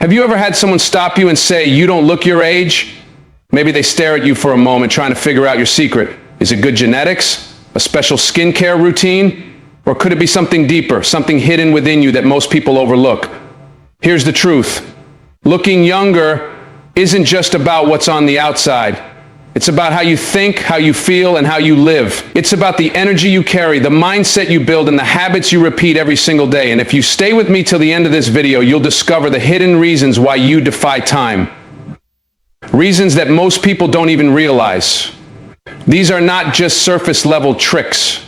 Have you ever had someone stop you and say, "You don't look your age"? Maybe they stare at you for a moment trying to figure out your secret. Is it good genetics? A special skincare routine? Or could it be something deeper, something hidden within you that most people overlook? Here's the truth. Looking younger isn't just about what's on the outside. It's about how you think, how you feel, and how you live. It's about the energy you carry, the mindset you build, and the habits you repeat every single day. And if you stay with me till the end of this video, you'll discover the hidden reasons why you defy time. Reasons that most people don't even realize. These are not just surface level tricks.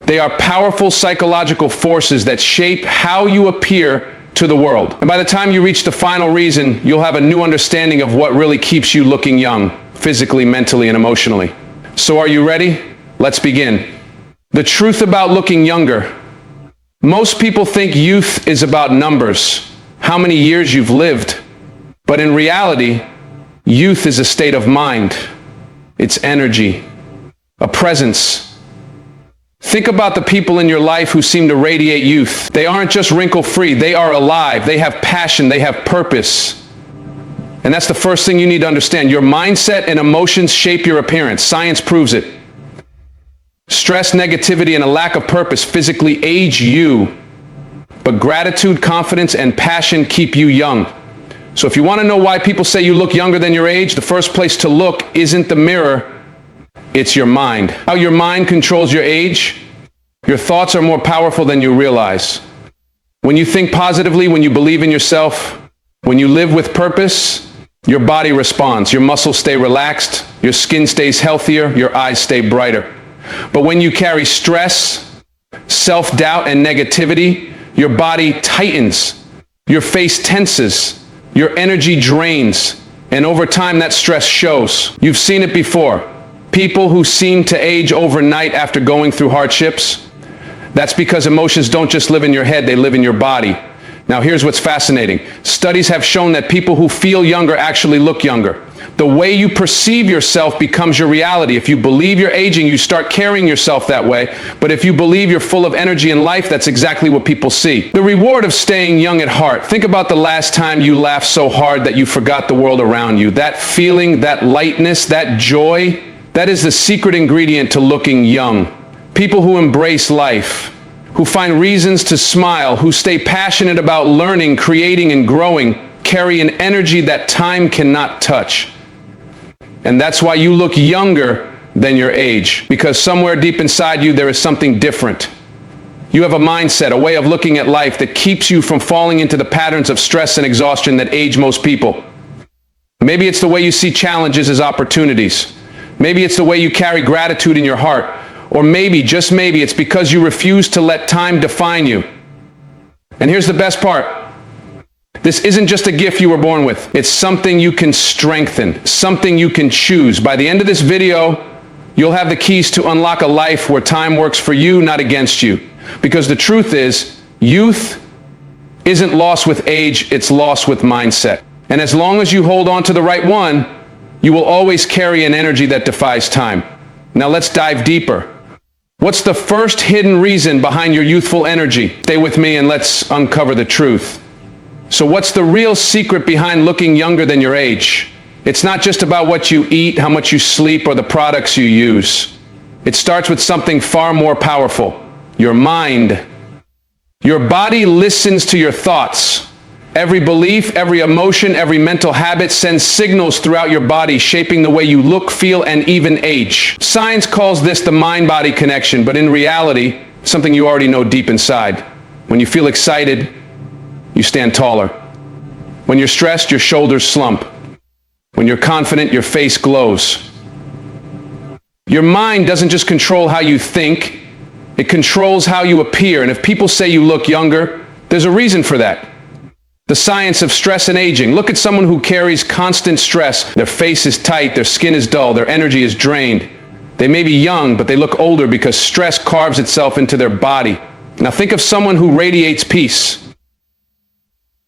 They are powerful psychological forces that shape how you appear to the world. And by the time you reach the final reason, you'll have a new understanding of what really keeps you looking young, physically, mentally, and emotionally. So are you ready? Let's begin. The truth about looking younger. Most people think youth is about numbers, how many years you've lived. But in reality, youth is a state of mind. It's energy, a presence. Think about the people in your life who seem to radiate youth. They aren't just wrinkle-free, they are alive, they have passion, they have purpose. And that's the first thing you need to understand. Your mindset and emotions shape your appearance. Science proves it. Stress, negativity, and a lack of purpose physically age you. But gratitude, confidence, and passion keep you young. So if you want to know why people say you look younger than your age, the first place to look isn't the mirror, it's your mind. How your mind controls your age. Your thoughts are more powerful than you realize. When you think positively, when you believe in yourself, when you live with purpose, your body responds. Your muscles stay relaxed, your skin stays healthier, your eyes stay brighter. But when you carry stress, self-doubt, and negativity, your body tightens, your face tenses, your energy drains, and over time that stress shows. You've seen it before. People who seem to age overnight after going through hardships, that's because emotions don't just live in your head, they live in your body. Now here's what's fascinating. Studies have shown that people who feel younger actually look younger. The way you perceive yourself becomes your reality. If you believe you're aging, you start carrying yourself that way. But if you believe you're full of energy and life, that's exactly what people see. The reward of staying young at heart. Think about the last time you laughed so hard that you forgot the world around you. That feeling, that lightness, that joy, that is the secret ingredient to looking young. People who embrace life, who find reasons to smile, who stay passionate about learning, creating, and growing, carry an energy that time cannot touch. And that's why you look younger than your age, because somewhere deep inside you there is something different. You have a mindset, a way of looking at life that keeps you from falling into the patterns of stress and exhaustion that age most people. Maybe it's the way you see challenges as opportunities. Maybe it's the way you carry gratitude in your heart. Or maybe, just maybe, it's because you refuse to let time define you. And here's the best part. This isn't just a gift you were born with. It's something you can strengthen, something you can choose. By the end of this video, you'll have the keys to unlock a life where time works for you, not against you. Because the truth is, youth isn't lost with age, it's lost with mindset. And as long as you hold on to the right one, you will always carry an energy that defies time. Now let's dive deeper. What's the first hidden reason behind your youthful energy? Stay with me and let's uncover the truth. So what's the real secret behind looking younger than your age? It's not just about what you eat, how much you sleep, or the products you use. It starts with something far more powerful, your mind. Your body listens to your thoughts. Every belief, every emotion, every mental habit sends signals throughout your body, shaping the way you look, feel, and even age. Science calls this the mind-body connection, but in reality, something you already know deep inside. When you feel excited, you stand taller. When you're stressed, your shoulders slump. When you're confident, your face glows. Your mind doesn't just control how you think, it controls how you appear. And if people say you look younger, there's a reason for that. The science of stress and aging. Look at someone who carries constant stress. Their face is tight, their skin is dull, their energy is drained. They may be young, but they look older because stress carves itself into their body. Now think of someone who radiates peace.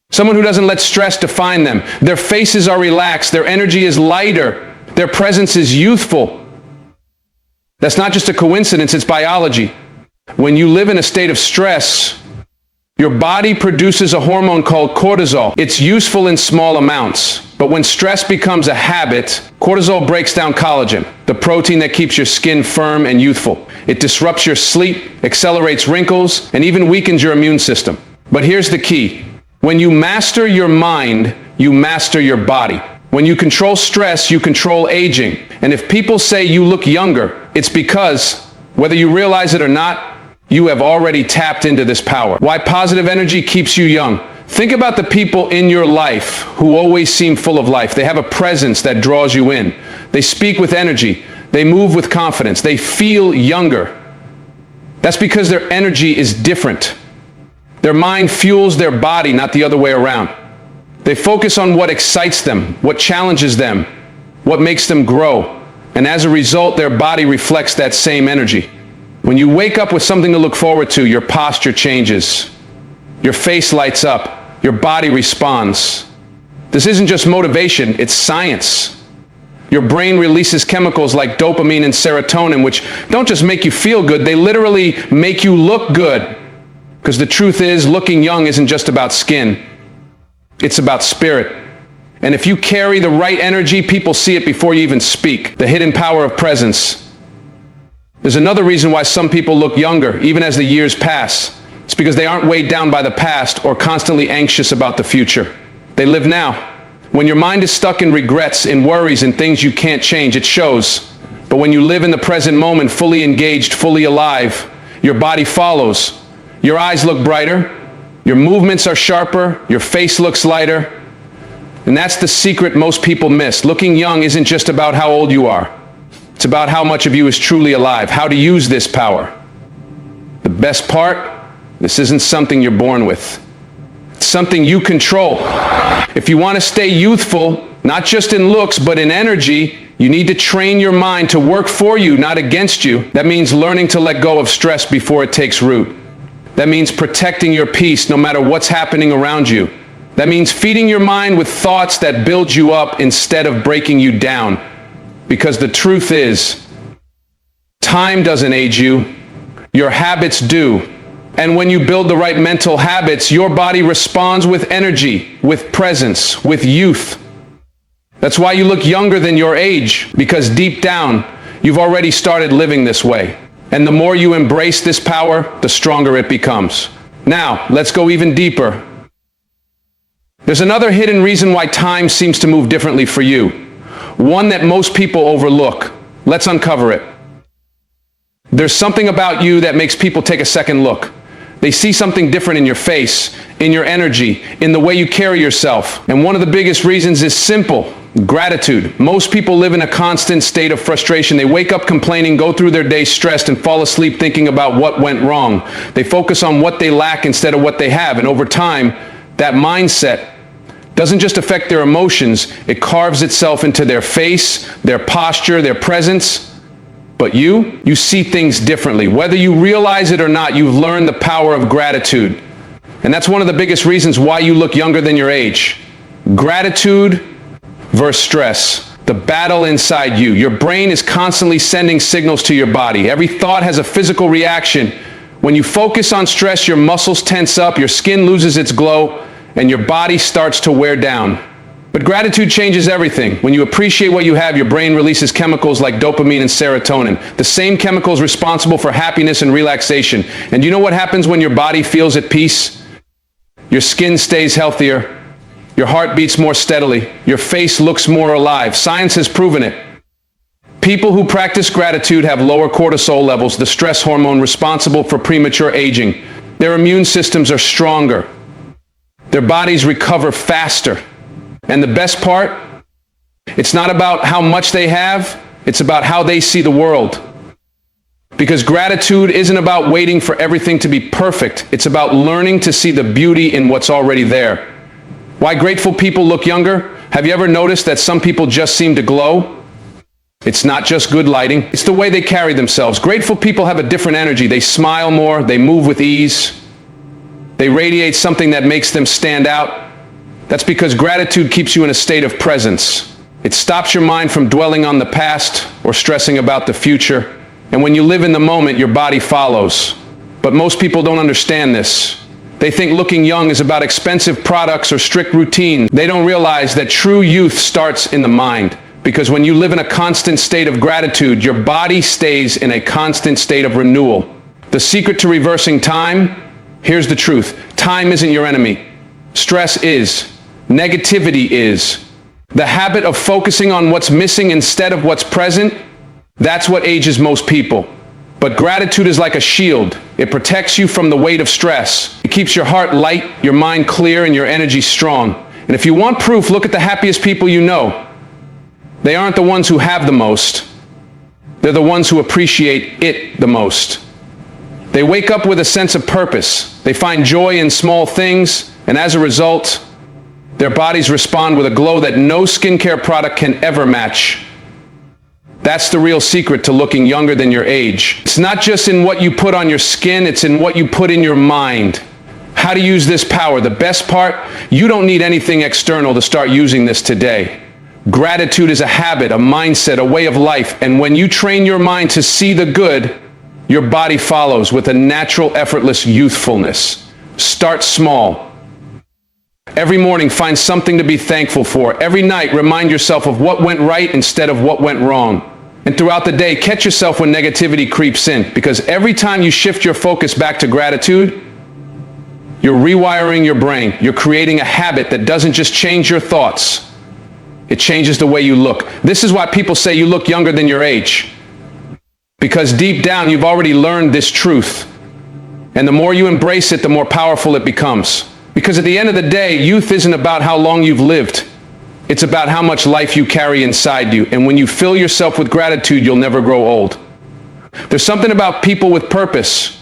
Someone who doesn't let stress define them. Their faces are relaxed, their energy is lighter, their presence is youthful. That's not just a coincidence, it's biology. When you live in a state of stress, Your body produces a hormone called cortisol. It's useful in small amounts, but when stress becomes a habit, cortisol breaks down collagen, the protein that keeps your skin firm and youthful. It disrupts your sleep, accelerates wrinkles, and even weakens your immune system. But here's the key. When you master your mind, you master your body. When you control stress, you control aging. And if people say you look younger, it's because, whether you realize it or not, you have already tapped into this power. Why positive energy keeps you young. Think about the people in your life who always seem full of life. They have a presence that draws you in. They speak with energy. They move with confidence. They feel younger. That's because their energy is different. Their mind fuels their body, not the other way around. They focus on what excites them, what challenges them, what makes them grow. And as a result, their body reflects that same energy. When you wake up with something to look forward to, your posture changes. Your face lights up. Your body responds. This isn't just motivation, it's science. Your brain releases chemicals like dopamine and serotonin, which don't just make you feel good, they literally make you look good. Because the truth is, looking young isn't just about skin. It's about spirit. And if you carry the right energy, people see it before you even speak. The hidden power of presence. There's another reason why some people look younger, even as the years pass. It's because they aren't weighed down by the past or constantly anxious about the future. They live now. When your mind is stuck in regrets, in worries, and things you can't change, it shows. But when you live in the present moment, fully engaged, fully alive, your body follows. Your eyes look brighter. Your movements are sharper. Your face looks lighter. And that's the secret most people miss. Looking young isn't just about how old you are. It's about how much of you is truly alive, how to use this power. The best part, this isn't something you're born with. It's something you control. If you want to stay youthful, not just in looks, but in energy, you need to train your mind to work for you, not against you. That means learning to let go of stress before it takes root. That means protecting your peace no matter what's happening around you. That means feeding your mind with thoughts that build you up instead of breaking you down. Because the truth is, time doesn't age you, your habits do. And when you build the right mental habits, your body responds with energy, with presence, with youth. That's why you look younger than your age, because deep down, you've already started living this way. And the more you embrace this power, the stronger it becomes. Now, let's go even deeper. There's another hidden reason why time seems to move differently for you. One that most people overlook. Let's uncover it. There's something about you that makes people take a second look. They see something different in your face, in your energy, in the way you carry yourself. And one of the biggest reasons is simple: gratitude. Most people live in a constant state of frustration. They wake up complaining, go through their day stressed, and fall asleep thinking about what went wrong. They focus on what they lack instead of what they have. And over time, that mindset doesn't just affect their emotions, it carves itself into their face, their posture, their presence. But you see things differently. Whether you realize it or not, you've learned the power of gratitude. And that's one of the biggest reasons why you look younger than your age. Gratitude versus stress. The battle inside you. Your brain is constantly sending signals to your body. Every thought has a physical reaction. When you focus on stress, your muscles tense up, your skin loses its glow, and your body starts to wear down. But gratitude changes everything. When you appreciate what you have, your brain releases chemicals like dopamine and serotonin, the same chemicals responsible for happiness and relaxation. And you know what happens when your body feels at peace? Your skin stays healthier, your heart beats more steadily, your face looks more alive. Science has proven it. People who practice gratitude have lower cortisol levels, the stress hormone responsible for premature aging. Their immune systems are stronger. Their bodies recover faster. And the best part, it's not about how much they have, it's about how they see the world. Because gratitude isn't about waiting for everything to be perfect. It's about learning to see the beauty in what's already there. Why grateful people look younger? Have you ever noticed that some people just seem to glow? It's not just good lighting. It's the way they carry themselves. Grateful people have a different energy. They smile more. They move with ease. They radiate something that makes them stand out. That's because gratitude keeps you in a state of presence. It stops your mind from dwelling on the past or stressing about the future. And when you live in the moment, your body follows. But most people don't understand this. They think looking young is about expensive products or strict routines. They don't realize that true youth starts in the mind. Because when you live in a constant state of gratitude, your body stays in a constant state of renewal. The secret to reversing time? Here's the truth. Time isn't your enemy. Stress is. Negativity is. The habit of focusing on what's missing instead of what's present, that's what ages most people. But gratitude is like a shield. It protects you from the weight of stress. It keeps your heart light, your mind clear, and your energy strong. And if you want proof, look at the happiest people you know. They aren't the ones who have the most. They're the ones who appreciate it the most. They wake up with a sense of purpose. They find joy in small things, and as a result, their bodies respond with a glow that no skincare product can ever match. That's the real secret to looking younger than your age. It's not just in what you put on your skin, it's in what you put in your mind. How to use this power. The best part, you don't need anything external to start using this today. Gratitude is a habit, a mindset, a way of life, and when you train your mind to see the good, your body follows with a natural, effortless youthfulness. Start small. Every morning, find something to be thankful for. Every night, remind yourself of what went right instead of what went wrong. And throughout the day, catch yourself when negativity creeps in, because every time you shift your focus back to gratitude, you're rewiring your brain. You're creating a habit that doesn't just change your thoughts. It changes the way you look. This is why people say you look younger than your age. Because deep down, you've already learned this truth. And the more you embrace it, the more powerful it becomes. Because at the end of the day, youth isn't about how long you've lived. It's about how much life you carry inside you. And when you fill yourself with gratitude, you'll never grow old. There's something about people with purpose.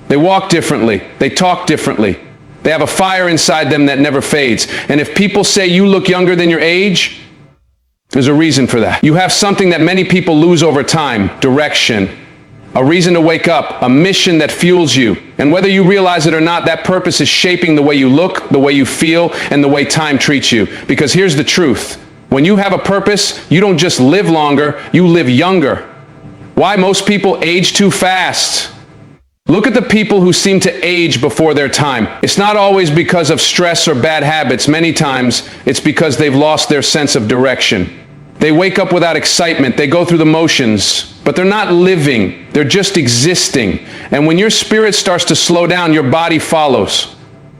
They walk differently. They talk differently. They have a fire inside them that never fades. And if people say you look younger than your age, there's a reason for that. You have something that many people lose over time: direction, a reason to wake up, a mission that fuels you. And whether you realize it or not, that purpose is shaping the way you look, the way you feel, and the way time treats you. Because here's the truth. When you have a purpose, you don't just live longer, you live younger. Why most people age too fast? Look at the people who seem to age before their time. It's not always because of stress or bad habits. Many times, it's because they've lost their sense of direction. They wake up without excitement. They go through the motions, but they're not living. They're just existing. And when your spirit starts to slow down, your body follows.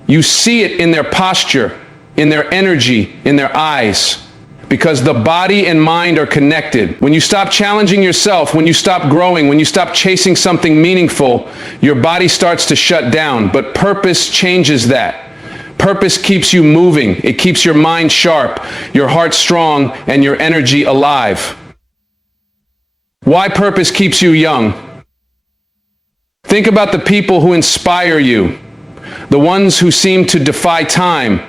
You see it in their posture, in their energy, in their eyes. Because the body and mind are connected. When you stop challenging yourself, when you stop growing, when you stop chasing something meaningful, your body starts to shut down. But purpose changes that. Purpose keeps you moving. It keeps your mind sharp, your heart strong, and your energy alive. Why purpose keeps you young? Think about the people who inspire you, the ones who seem to defy time,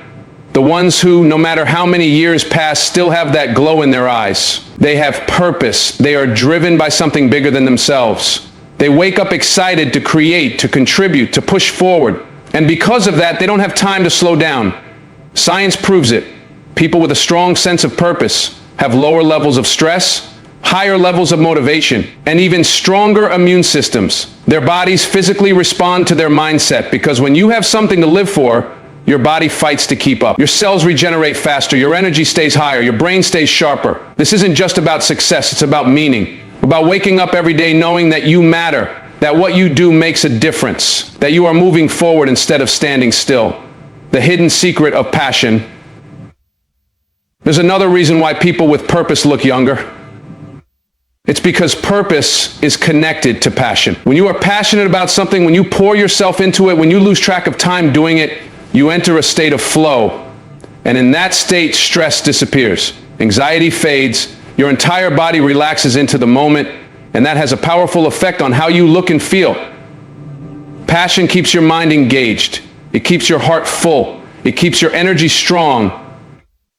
the ones who, no matter how many years pass, still have that glow in their eyes. They have purpose. They are driven by something bigger than themselves. They wake up excited to create, to contribute, to push forward. And because of that, they don't have time to slow down. Science proves it. People with a strong sense of purpose have lower levels of stress, higher levels of motivation, and even stronger immune systems. Their bodies physically respond to their mindset, because when you have something to live for, your body fights to keep up. Your cells regenerate faster, your energy stays higher, your brain stays sharper. This isn't just about success, it's about meaning. About waking up every day knowing that you matter, that what you do makes a difference, that you are moving forward instead of standing still. The hidden secret of passion. There's another reason why people with purpose look younger. It's because purpose is connected to passion. When you are passionate about something, when you pour yourself into it, when you lose track of time doing it, you enter a state of flow. And in that state, stress disappears. Anxiety fades. Your entire body relaxes into the moment. And that has a powerful effect on how you look and feel. Passion keeps your mind engaged. It keeps your heart full. It keeps your energy strong.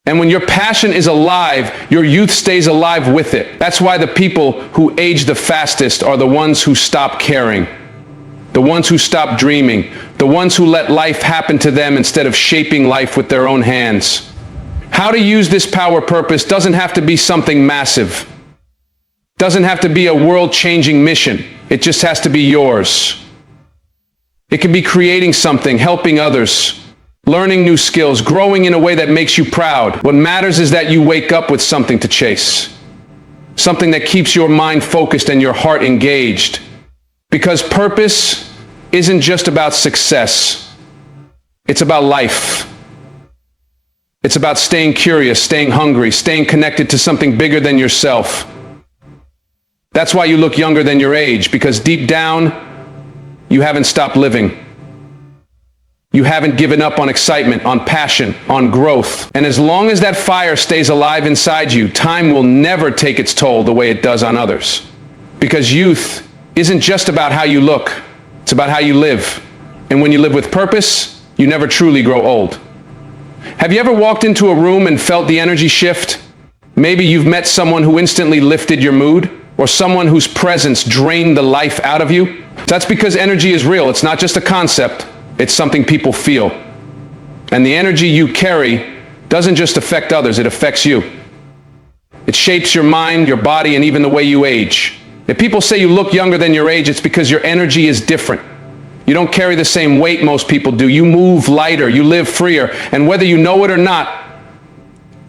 And when your passion is alive, your youth stays alive with it. That's why the people who age the fastest are the ones who stop caring. The ones who stop dreaming. The ones who let life happen to them instead of shaping life with their own hands. How to use this power purpose doesn't have to be something massive. Doesn't have to be a world-changing mission. It just has to be yours. It could be creating something, helping others, learning new skills, growing in a way that makes you proud. What matters is that you wake up with something to chase, something that keeps your mind focused and your heart engaged. Because purpose isn't just about success, it's about life. It's about staying curious, staying hungry, staying connected to something bigger than yourself. That's why you look younger than your age, because deep down, you haven't stopped living. You haven't given up on excitement, on passion, on growth. And as long as that fire stays alive inside you, time will never take its toll the way it does on others. Because youth isn't just about how you look, it's about how you live. And when you live with purpose, you never truly grow old. Have you ever walked into a room and felt the energy shift? Maybe you've met someone who instantly lifted your mood, or someone whose presence drained the life out of you. That's because energy is real. It's not just a concept, it's something people feel. And the energy you carry doesn't just affect others, it affects you. It shapes your mind, your body, and even the way you age. If people say you look younger than your age, it's because your energy is different. You don't carry the same weight most people do. You move lighter, you live freer, and whether you know it or not,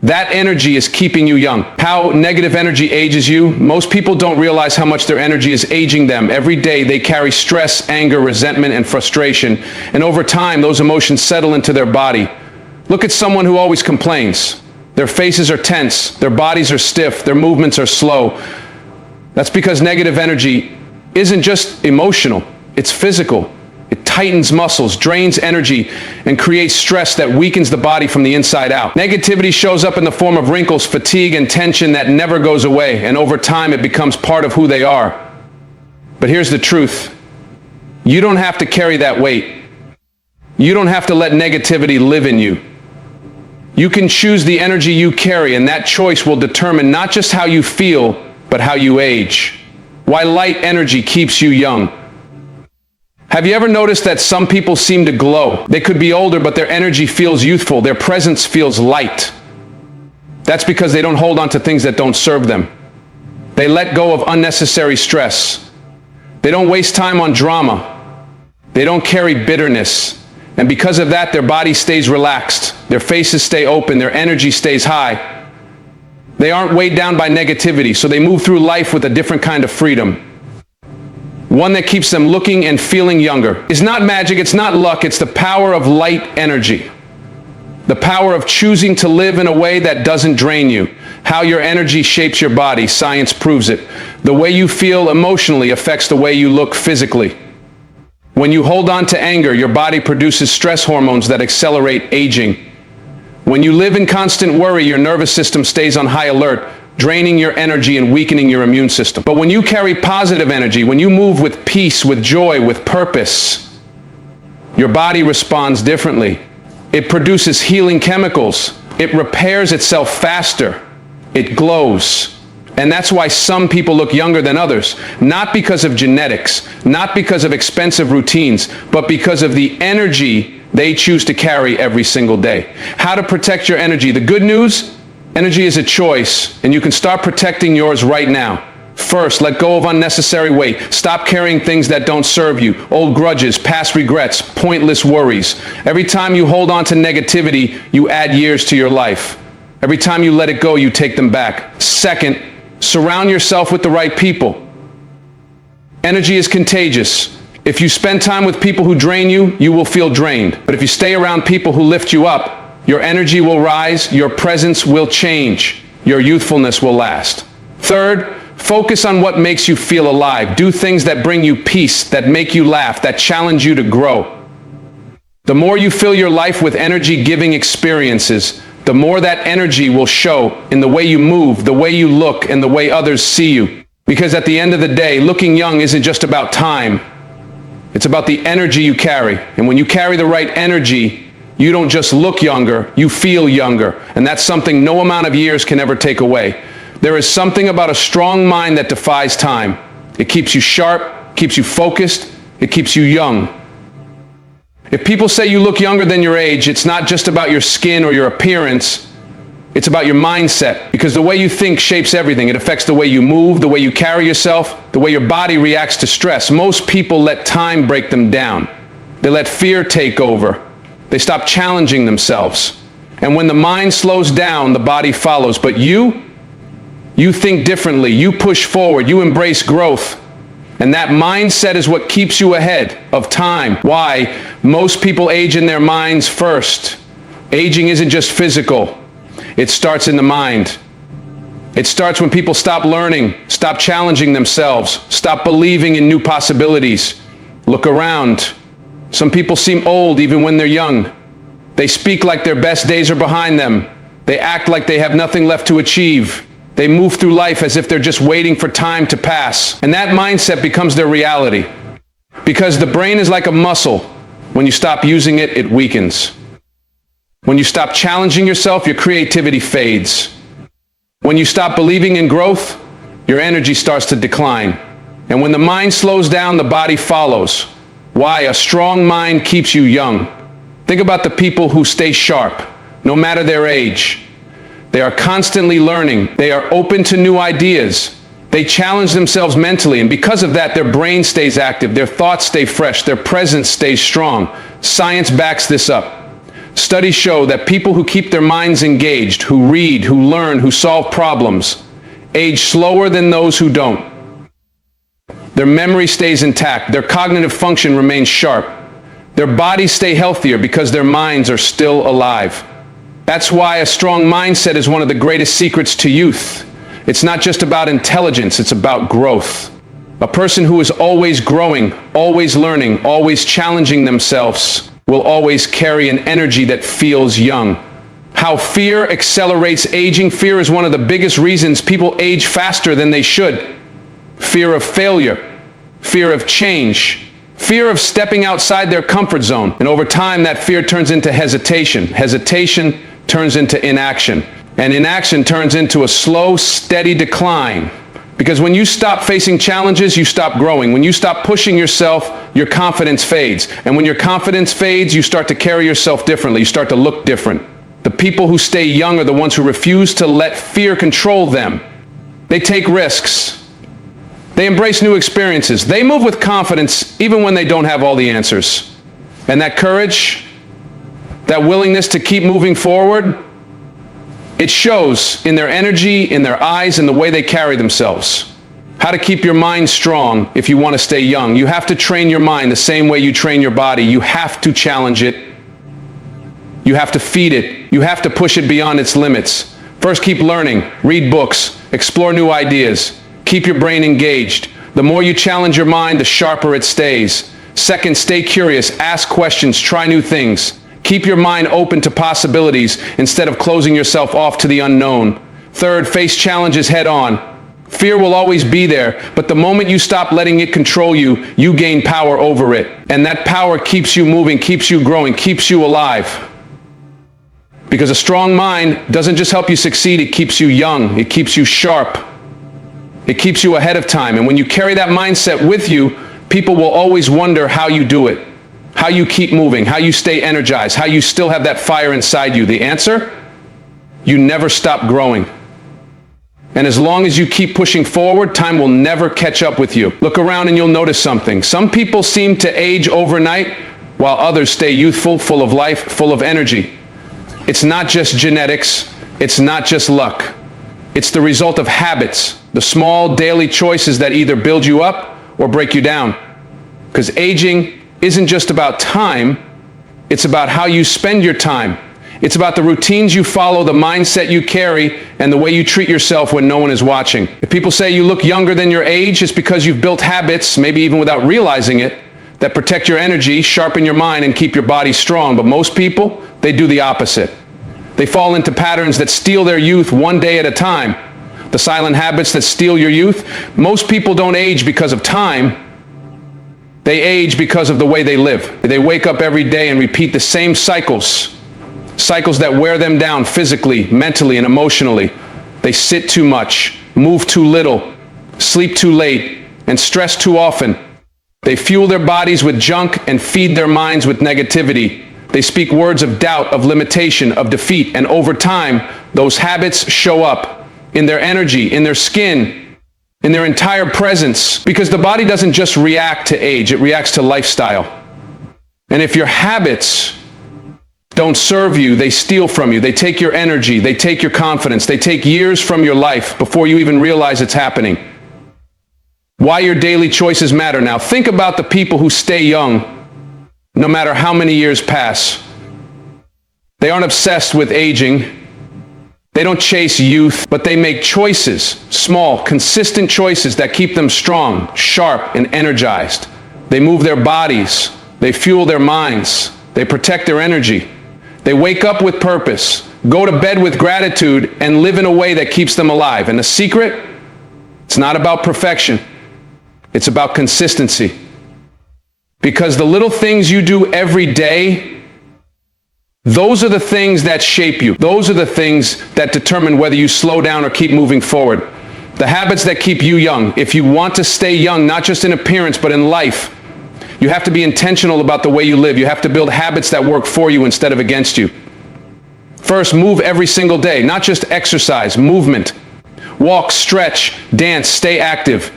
that energy is keeping you young. How negative energy ages you? Most people don't realize how much their energy is aging them. Every day they carry stress, anger, resentment, and frustration, and over time those emotions settle into their body. Look at someone who always complains. Their faces are tense, their bodies are stiff, their movements are slow. That's because negative energy isn't just emotional, it's physical. It tightens muscles, drains energy, and creates stress that weakens the body from the inside out. Negativity shows up in the form of wrinkles, fatigue, and tension that never goes away, and over time it becomes part of who they are. But here's the truth. You don't have to carry that weight. You don't have to let negativity live in you. You can choose the energy you carry, and that choice will determine not just how you feel, but how you age. Why light energy keeps you young. Have you ever noticed that some people seem to glow? They could be older, but their energy feels youthful. Their presence feels light. That's because they don't hold on to things that don't serve them. They let go of unnecessary stress. They don't waste time on drama. They don't carry bitterness. And because of that, their body stays relaxed. Their faces stay open. Their energy stays high. They aren't weighed down by negativity, so they move through life with a different kind of freedom. One that keeps them looking and feeling younger. It's not magic, it's not luck, it's the power of light energy. The power of choosing to live in a way that doesn't drain you. How your energy shapes your body, science proves it. The way you feel emotionally affects the way you look physically. When you hold on to anger, your body produces stress hormones that accelerate aging. When you live in constant worry, your nervous system stays on high alert, draining your energy and weakening your immune system. But when you carry positive energy, when you move with peace, with joy, with purpose, your body responds differently. It produces healing chemicals. It repairs itself faster. It glows. And that's why some people look younger than others, not because of genetics, not because of expensive routines, but because of the energy they choose to carry every single day. How to protect your energy. The good news, energy is a choice, and you can start protecting yours right now. First, let go of unnecessary weight. Stop carrying things that don't serve you. Old grudges, past regrets, pointless worries. Every time you hold on to negativity, you add years to your life. Every time you let it go, you take them back. Second, surround yourself with the right people. Energy is contagious. If you spend time with people who drain you, you will feel drained. But if you stay around people who lift you up, your energy will rise, your presence will change, your youthfulness will last. Third, focus on what makes you feel alive. Do things that bring you peace, that make you laugh, that challenge you to grow. The more you fill your life with energy-giving experiences, the more that energy will show in the way you move, the way you look, and the way others see you. Because at the end of the day, looking young isn't just about time. It's about the energy you carry. And when you carry the right energy, you don't just look younger, you feel younger. And that's something no amount of years can ever take away. There is something about a strong mind that defies time. It keeps you sharp, keeps you focused, it keeps you young. If people say you look younger than your age, it's not just about your skin or your appearance, it's about your mindset. Because the way you think shapes everything. It affects the way you move, the way you carry yourself, the way your body reacts to stress. Most people let time break them down. They let fear take over. They stop challenging themselves. And when the mind slows down, the body follows. But you think differently. You push forward. You embrace growth. And that mindset is what keeps you ahead of time. Why? Most people age in their minds first. Aging isn't just physical. It starts in the mind. It starts when people stop learning, stop challenging themselves, stop believing in new possibilities. Look around. Some people seem old even when they're young. They speak like their best days are behind them. They act like they have nothing left to achieve. They move through life as if they're just waiting for time to pass. And that mindset becomes their reality. Because the brain is like a muscle. When you stop using it, it weakens. When you stop challenging yourself, your creativity fades. When you stop believing in growth, your energy starts to decline. And when the mind slows down, the body follows. Why? A strong mind keeps you young. Think about the people who stay sharp, no matter their age. They are constantly learning. They are open to new ideas. They challenge themselves mentally, and because of that, their brain stays active, their thoughts stay fresh, their presence stays strong. Science backs this up. Studies show that people who keep their minds engaged, who read, who learn, who solve problems, age slower than those who don't. Their memory stays intact. Their cognitive function remains sharp. Their bodies stay healthier because their minds are still alive. That's why a strong mindset is one of the greatest secrets to youth. It's not just about intelligence, it's about growth. A person who is always growing, always learning, always challenging themselves will always carry an energy that feels young. How fear accelerates aging. Fear is one of the biggest reasons people age faster than they should. Fear of failure, fear of change, fear of stepping outside their comfort zone. And over time, that fear turns into hesitation. Hesitation turns into inaction. And inaction turns into a slow, steady decline. Because when you stop facing challenges, you stop growing. When you stop pushing yourself, your confidence fades. And when your confidence fades, you start to carry yourself differently. You start to look different. The people who stay young are the ones who refuse to let fear control them. They take risks. They embrace new experiences. They move with confidence even when they don't have all the answers. And that courage, that willingness to keep moving forward, it shows in their energy, in their eyes, in the way they carry themselves. How to keep your mind strong if you want to stay young. You have to train your mind the same way you train your body. You have to challenge it. You have to feed it. You have to push it beyond its limits. First, keep learning. Read books. Explore new ideas. Keep your brain engaged. The more you challenge your mind, the sharper it stays. Second, stay curious. Ask questions. Try new things. Keep your mind open to possibilities instead of closing yourself off to the unknown. Third, face challenges head on. Fear will always be there, but the moment you stop letting it control you, you gain power over it. And that power keeps you moving, keeps you growing, keeps you alive. Because a strong mind doesn't just help you succeed, it keeps you young, it keeps you sharp. It keeps you ahead of time. And when you carry that mindset with you, people will always wonder how you do it, how you keep moving, how you stay energized, how you still have that fire inside you. The answer? You never stop growing. And as long as you keep pushing forward, time will never catch up with you. Look around and you'll notice something. Some people seem to age overnight, while others stay youthful, full of life, full of energy. It's not just genetics. It's not just luck. It's the result of habits, the small daily choices that either build you up or break you down. Because aging isn't just about time, it's about how you spend your time. It's about the routines you follow, the mindset you carry, and the way you treat yourself when no one is watching. If people say you look younger than your age, it's because you've built habits, maybe even without realizing it, that protect your energy, sharpen your mind, and keep your body strong. But most people, they do the opposite. They fall into patterns that steal their youth one day at a time. The silent habits that steal your youth. Most people don't age because of time. They age because of the way they live. They wake up every day and repeat the same cycles. Cycles that wear them down physically, mentally, and emotionally. They sit too much, move too little, sleep too late, and stress too often. They fuel their bodies with junk and feed their minds with negativity. They speak words of doubt, of limitation, of defeat, and over time, those habits show up in their energy, in their skin, in their entire presence. Because the body doesn't just react to age, it reacts to lifestyle. And if your habits don't serve you, they steal from you. They take your energy, they take your confidence, they take years from your life before you even realize it's happening. Why your daily choices matter. Now, think about the people who stay young, no matter how many years pass. They aren't obsessed with aging. They don't chase youth, but they make choices, small, consistent choices that keep them strong, sharp, and energized. They move their bodies. They fuel their minds. They protect their energy. They wake up with purpose, go to bed with gratitude, and live in a way that keeps them alive. And the secret? It's not about perfection. It's about consistency. Because the little things you do every day, those are the things that shape you. Those are the things that determine whether you slow down or keep moving forward. The habits that keep you young. If you want to stay young, not just in appearance, but in life, you have to be intentional about the way you live. You have to build habits that work for you instead of against you. First, move every single day, not just exercise, movement. Walk, stretch, dance, stay active.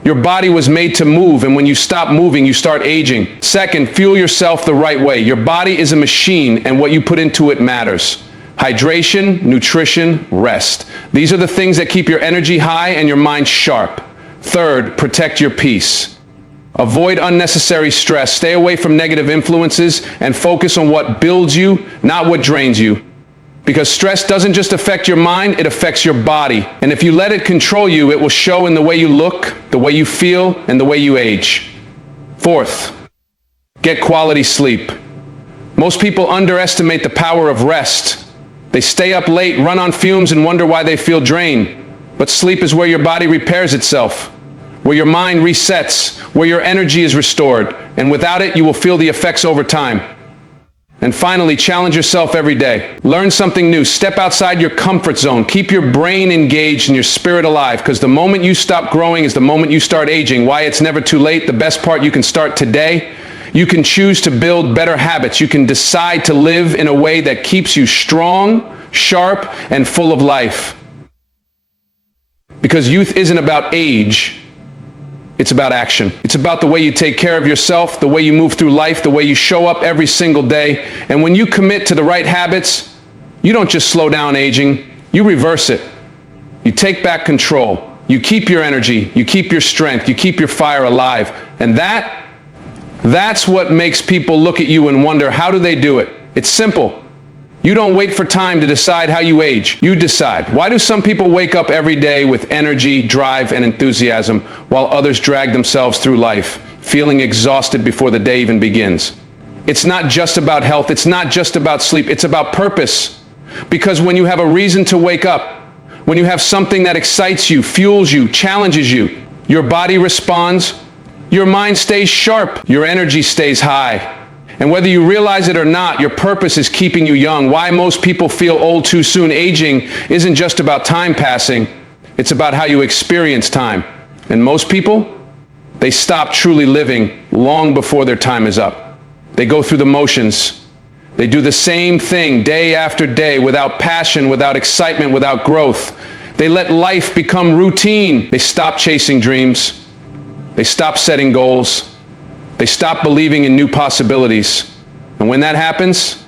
Your body was made to move, and when you stop moving, you start aging. Second, fuel yourself the right way. Your body is a machine, and what you put into it matters. Hydration, nutrition, rest. These are the things that keep your energy high and your mind sharp. Third, protect your peace. Avoid unnecessary stress. Stay away from negative influences and focus on what builds you, not what drains you. Because stress doesn't just affect your mind, it affects your body. And if you let it control you, it will show in the way you look, the way you feel, and the way you age. Fourth, get quality sleep. Most people underestimate the power of rest. They stay up late, run on fumes, and wonder why they feel drained. But sleep is where your body repairs itself, where your mind resets, where your energy is restored. And without it, you will feel the effects over time. And finally, challenge yourself every day. Learn something new. Step outside your comfort zone. Keep your brain engaged and your spirit alive, because the moment you stop growing is the moment you start aging. Why it's never too late. The best part, you can start today. You can choose to build better habits. You can decide to live in a way that keeps you strong, sharp, and full of life. Because youth isn't about age. It's about action. It's about the way you take care of yourself, the way you move through life, the way you show up every single day. And when you commit to the right habits, you don't just slow down aging, you reverse it. You take back control. You keep your energy, you keep your strength, you keep your fire alive. And that's what makes people look at you and wonder, how do they do it? It's simple. You don't wait for time to decide how you age. You decide. Why do some people wake up every day with energy, drive, and enthusiasm, while others drag themselves through life, feeling exhausted before the day even begins? It's not just about health. It's not just about sleep. It's about purpose. Because when you have a reason to wake up, when you have something that excites you, fuels you, challenges you, your body responds, your mind stays sharp, your energy stays high. And whether you realize it or not, your purpose is keeping you young. Why most people feel old too soon. Aging isn't just about time passing. It's about how you experience time. And most people, they stop truly living long before their time is up. They go through the motions. They do the same thing day after day without passion, without excitement, without growth. They let life become routine. They stop chasing dreams. They stop setting goals. They stop believing in new possibilities. And when that happens,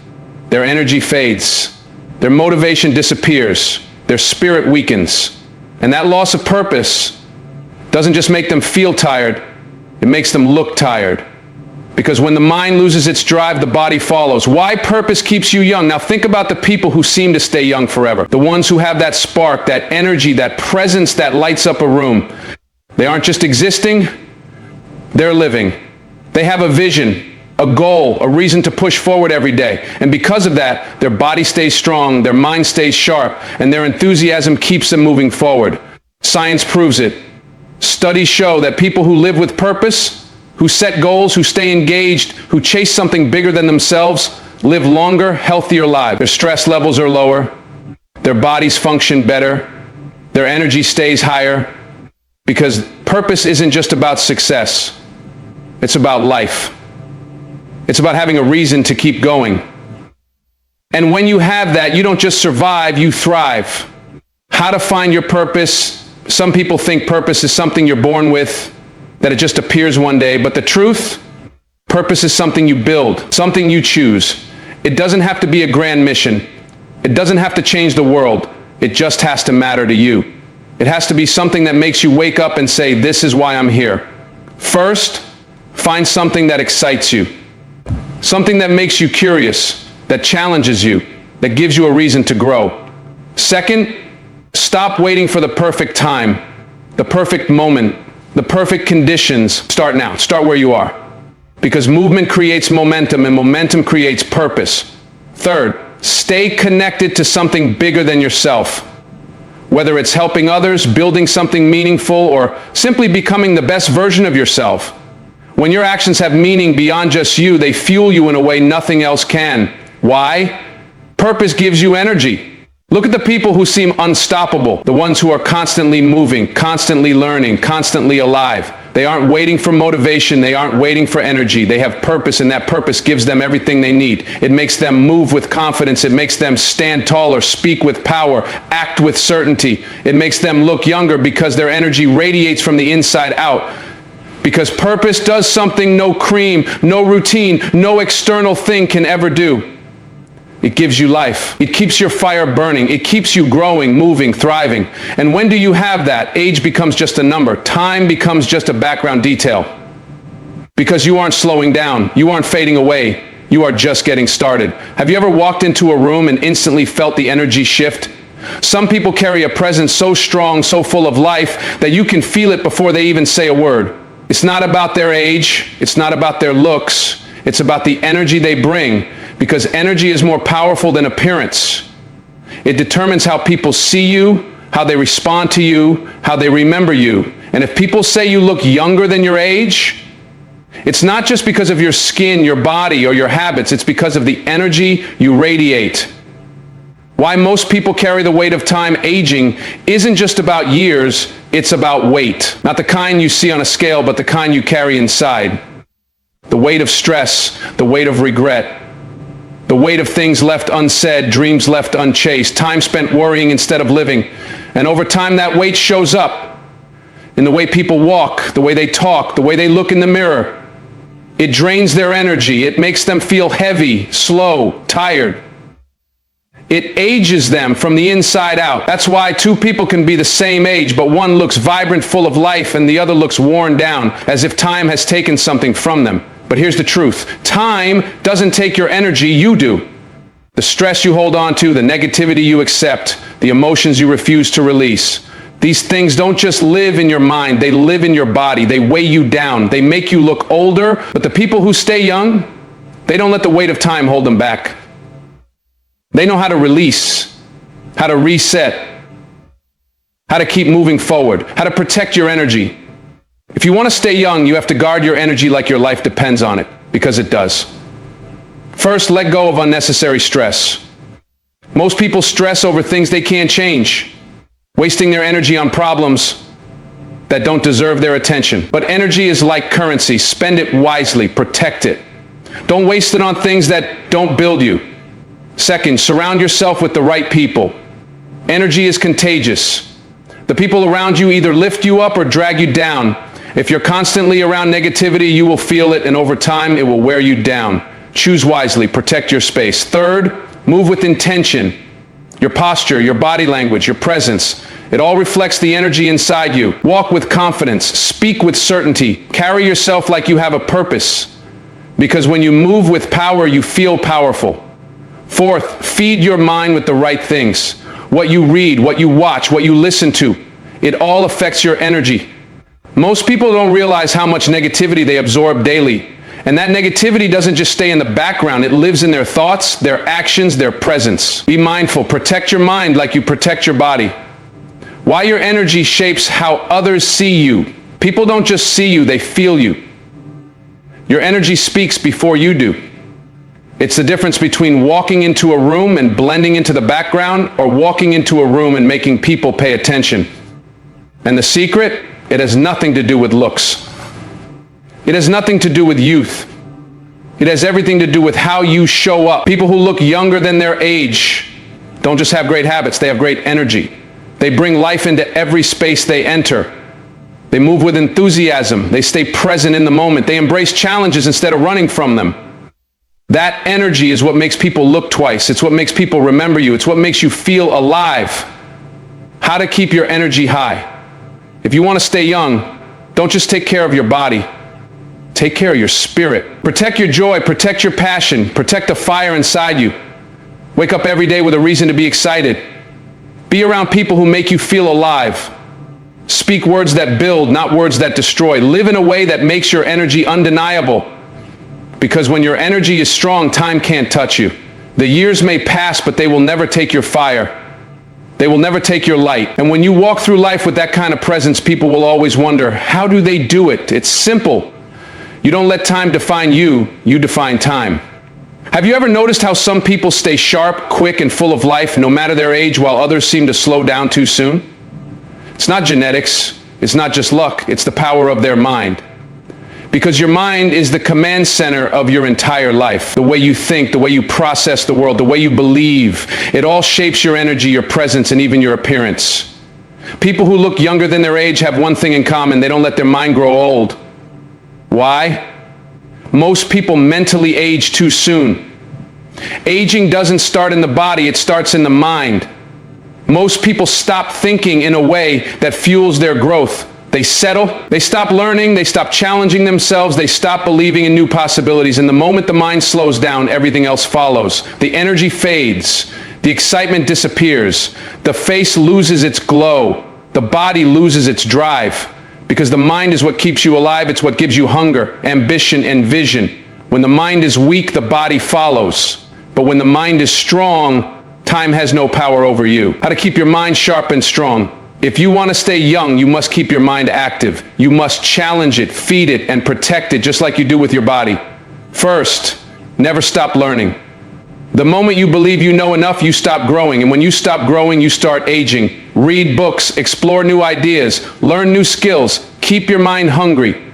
their energy fades. Their motivation disappears. Their spirit weakens. And that loss of purpose doesn't just make them feel tired, it makes them look tired. Because when the mind loses its drive, the body follows. Why purpose keeps you young? Now think about the people who seem to stay young forever. The ones who have that spark, that energy, that presence that lights up a room. They aren't just existing, they're living. They have a vision, a goal, a reason to push forward every day. And because of that, their body stays strong, their mind stays sharp, and their enthusiasm keeps them moving forward. Science proves it. Studies show that people who live with purpose, who set goals, who stay engaged, who chase something bigger than themselves, live longer, healthier lives. Their stress levels are lower, their bodies function better, their energy stays higher, because purpose isn't just about success. It's about life. It's about having a reason to keep going. And when you have that, you don't just survive, you thrive. How to find your purpose? Some people think purpose is something you're born with, that it just appears one day. But the truth Purpose is something you build, something you choose. It doesn't have to be a grand mission. It doesn't have to change the world. It just has to matter to you. It has to be something that makes you wake up and say, this is why I'm here. First, find something that excites you. Something that makes you curious, that challenges you, that gives you a reason to grow. Second, stop waiting for the perfect time, the perfect moment, the perfect conditions. Start now. Start where you are. Because movement creates momentum, and momentum creates purpose. Third, stay connected to something bigger than yourself. Whether it's helping others, building something meaningful, or simply becoming the best version of yourself. When your actions have meaning beyond just you, they fuel you in a way nothing else can. Why? Purpose gives you energy. Look at the people who seem unstoppable, the ones who are constantly moving, constantly learning, constantly alive. They aren't waiting for motivation, they aren't waiting for energy. They have purpose, and that purpose gives them everything they need. It makes them move with confidence, it makes them stand taller, speak with power, act with certainty. It makes them look younger because their energy radiates from the inside out. Because purpose does something no cream, no routine, no external thing can ever do. It gives you life. It keeps your fire burning. It keeps you growing, moving, thriving. And when do you have that? Age becomes just a number. Time becomes just a background detail. Because you aren't slowing down. You aren't fading away. You are just getting started. Have you ever walked into a room and instantly felt the energy shift? Some people carry a presence so strong, so full of life, that you can feel it before they even say a word. It's not about their age. It's not about their looks. It's about the energy they bring. Because energy is more powerful than appearance. It determines how people see you, how they respond to you, how they remember you. And if people say you look younger than your age, it's not just because of your skin, your body, or your habits. It's because of the energy you radiate. Why most people carry the weight of time aging isn't just about years, it's about weight. Not the kind you see on a scale, but the kind you carry inside. The weight of stress, the weight of regret, the weight of things left unsaid, dreams left unchased, time spent worrying instead of living. And over time, that weight shows up in the way people walk, the way they talk, the way they look in the mirror. It drains their energy. It makes them feel heavy, slow, tired. It ages them from the inside out. That's why two people can be the same age, but one looks vibrant, full of life, and the other looks worn down, as if time has taken something from them. But here's the truth. Time doesn't take your energy, you do. The stress you hold on to, the negativity you accept, the emotions you refuse to release. These things don't just live in your mind, they live in your body. They weigh you down. They make you look older, but the people who stay young, they don't let the weight of time hold them back. They know how to release, how to reset, how to keep moving forward, how to protect your energy. If you want to stay young, you have to guard your energy like your life depends on it, because it does. First, let go of unnecessary stress. Most people stress over things they can't change, wasting their energy on problems that don't deserve their attention. But energy is like currency. Spend it wisely, protect it. Don't waste it on things that don't build you. Second, surround yourself with the right people. Energy is contagious. The people around you either lift you up or drag you down. If you're constantly around negativity, you will feel it, and over time, it will wear you down. Choose wisely, protect your space. Third, move with intention. Your posture, your body language, your presence, it all reflects the energy inside you. Walk with confidence, speak with certainty, carry yourself like you have a purpose. Because when you move with power, you feel powerful. Fourth, feed your mind with the right things. What you read, what you watch, what you listen to, it all affects your energy. Most people don't realize how much negativity they absorb daily. And that negativity doesn't just stay in the background. It lives in their thoughts, their actions, their presence. Be mindful. Protect your mind like you protect your body. Why your energy shapes how others see you. People don't just see you, they feel you. Your energy speaks before you do. It's the difference between walking into a room and blending into the background, or walking into a room and making people pay attention. And the secret? It has nothing to do with looks. It has nothing to do with youth. It has everything to do with how you show up. People who look younger than their age don't just have great habits, they have great energy. They bring life into every space they enter. They move with enthusiasm. They stay present in the moment. They embrace challenges instead of running from them. That energy is what makes people look twice. It's what makes people remember you. It's what makes you feel alive. How to keep your energy high. If you want to stay young, don't just take care of your body. Take care of your spirit. Protect your joy. Protect your passion. Protect the fire inside you. Wake up every day with a reason to be excited. Be around people who make you feel alive. Speak words that build, not words that destroy. Live in a way that makes your energy undeniable. Because when your energy is strong, time can't touch you. The years may pass, but they will never take your fire. They will never take your light. And when you walk through life with that kind of presence, people will always wonder, how do they do it? It's simple. You don't let time define you, you define time. Have you ever noticed how some people stay sharp, quick, and full of life, no matter their age, while others seem to slow down too soon? It's not genetics, it's not just luck, it's the power of their mind. Because your mind is the command center of your entire life. The way you think, the way you process the world, the way you believe, it all shapes your energy, your presence, and even your appearance. People who look younger than their age have one thing in common: they don't let their mind grow old. Why? Most people mentally age too soon. Aging doesn't start in the body, it starts in the mind. Most people stop thinking in a way that fuels their growth. They settle, they stop learning, they stop challenging themselves, they stop believing in new possibilities. And the moment the mind slows down, everything else follows. The energy fades, the excitement disappears, the face loses its glow, the body loses its drive. Because the mind is what keeps you alive, it's what gives you hunger, ambition, and vision. When the mind is weak, the body follows. But when the mind is strong, time has no power over you. How to keep your mind sharp and strong. If you want to stay young, you must keep your mind active. You must challenge it, feed it, and protect it, just like you do with your body. First, never stop learning. The moment you believe you know enough, you stop growing. And when you stop growing, you start aging. Read books, explore new ideas, learn new skills, keep your mind hungry.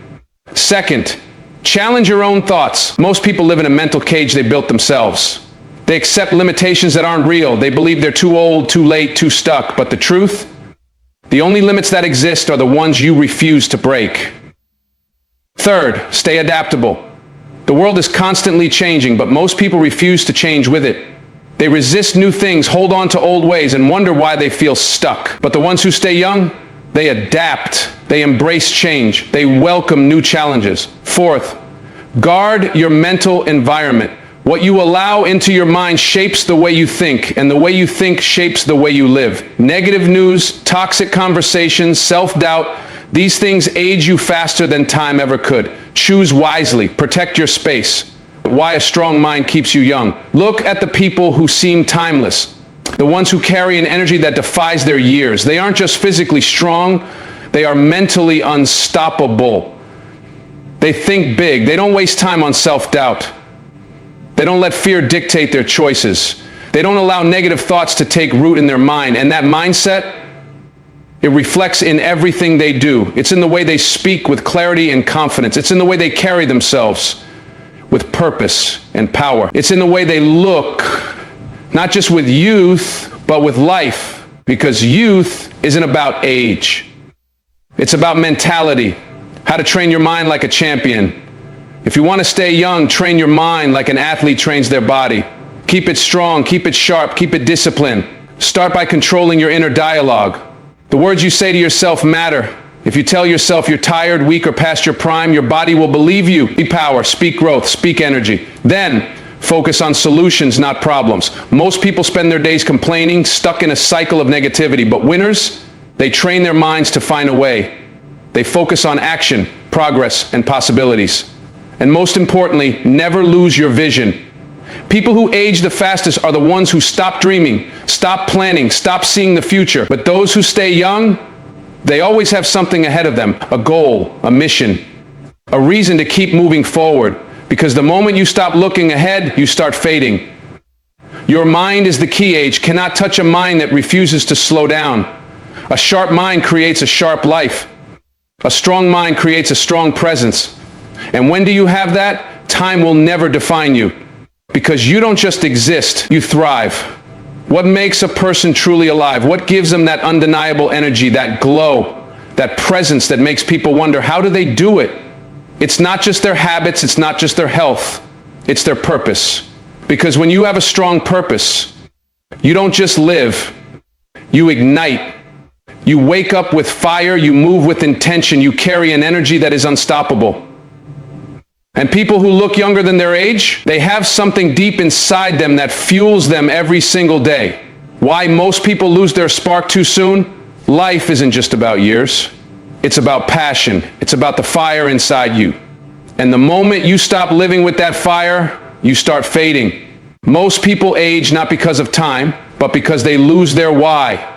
Second, challenge your own thoughts. Most people live in a mental cage they built themselves. They accept limitations that aren't real. They believe they're too old, too late, too stuck. But the truth? The only limits that exist are the ones you refuse to break. Third, stay adaptable. The world is constantly changing, but most people refuse to change with it. They resist new things, hold on to old ways, and wonder why they feel stuck. But the ones who stay young, they adapt. They embrace change. They welcome new challenges. Fourth, guard your mental environment. What you allow into your mind shapes the way you think, and the way you think shapes the way you live. Negative news, toxic conversations, self-doubt, these things age you faster than time ever could. Choose wisely, protect your space. Why a strong mind keeps you young. Look at the people who seem timeless, the ones who carry an energy that defies their years. They aren't just physically strong, they are mentally unstoppable. They think big, they don't waste time on self-doubt. They don't let fear dictate their choices. They don't allow negative thoughts to take root in their mind. And that mindset, it reflects in everything they do. It's in the way they speak with clarity and confidence. It's in the way they carry themselves with purpose and power. It's in the way they look, not just with youth, but with life. Because youth isn't about age. It's about mentality, how to train your mind like a champion. If you want to stay young, train your mind like an athlete trains their body. Keep it strong, keep it sharp, keep it disciplined. Start by controlling your inner dialogue. The words you say to yourself matter. If you tell yourself you're tired, weak, or past your prime, your body will believe you. Speak power, speak growth, speak energy. Then, focus on solutions, not problems. Most people spend their days complaining, stuck in a cycle of negativity. But winners, they train their minds to find a way. They focus on action, progress, and possibilities. And most importantly, never lose your vision. People who age the fastest are the ones who stop dreaming, stop planning, stop seeing the future. But those who stay young, they always have something ahead of them, a goal, a mission, a reason to keep moving forward. Because the moment you stop looking ahead, you start fading. Your mind is the key. Age cannot touch a mind that refuses to slow down. A sharp mind creates a sharp life. A strong mind creates a strong presence. And when do you have that? Time will never define you. Because you don't just exist, you thrive. What makes a person truly alive? What gives them that undeniable energy, that glow, that presence that makes people wonder, how do they do it? It's not just their habits, it's not just their health, it's their purpose. Because when you have a strong purpose, you don't just live, you ignite. You wake up with fire, you move with intention, you carry an energy that is unstoppable. And people who look younger than their age, they have something deep inside them that fuels them every single day. Why most people lose their spark too soon? Life isn't just about years. It's about passion. It's about the fire inside you. And the moment you stop living with that fire, you start fading. Most people age not because of time, but because they lose their why.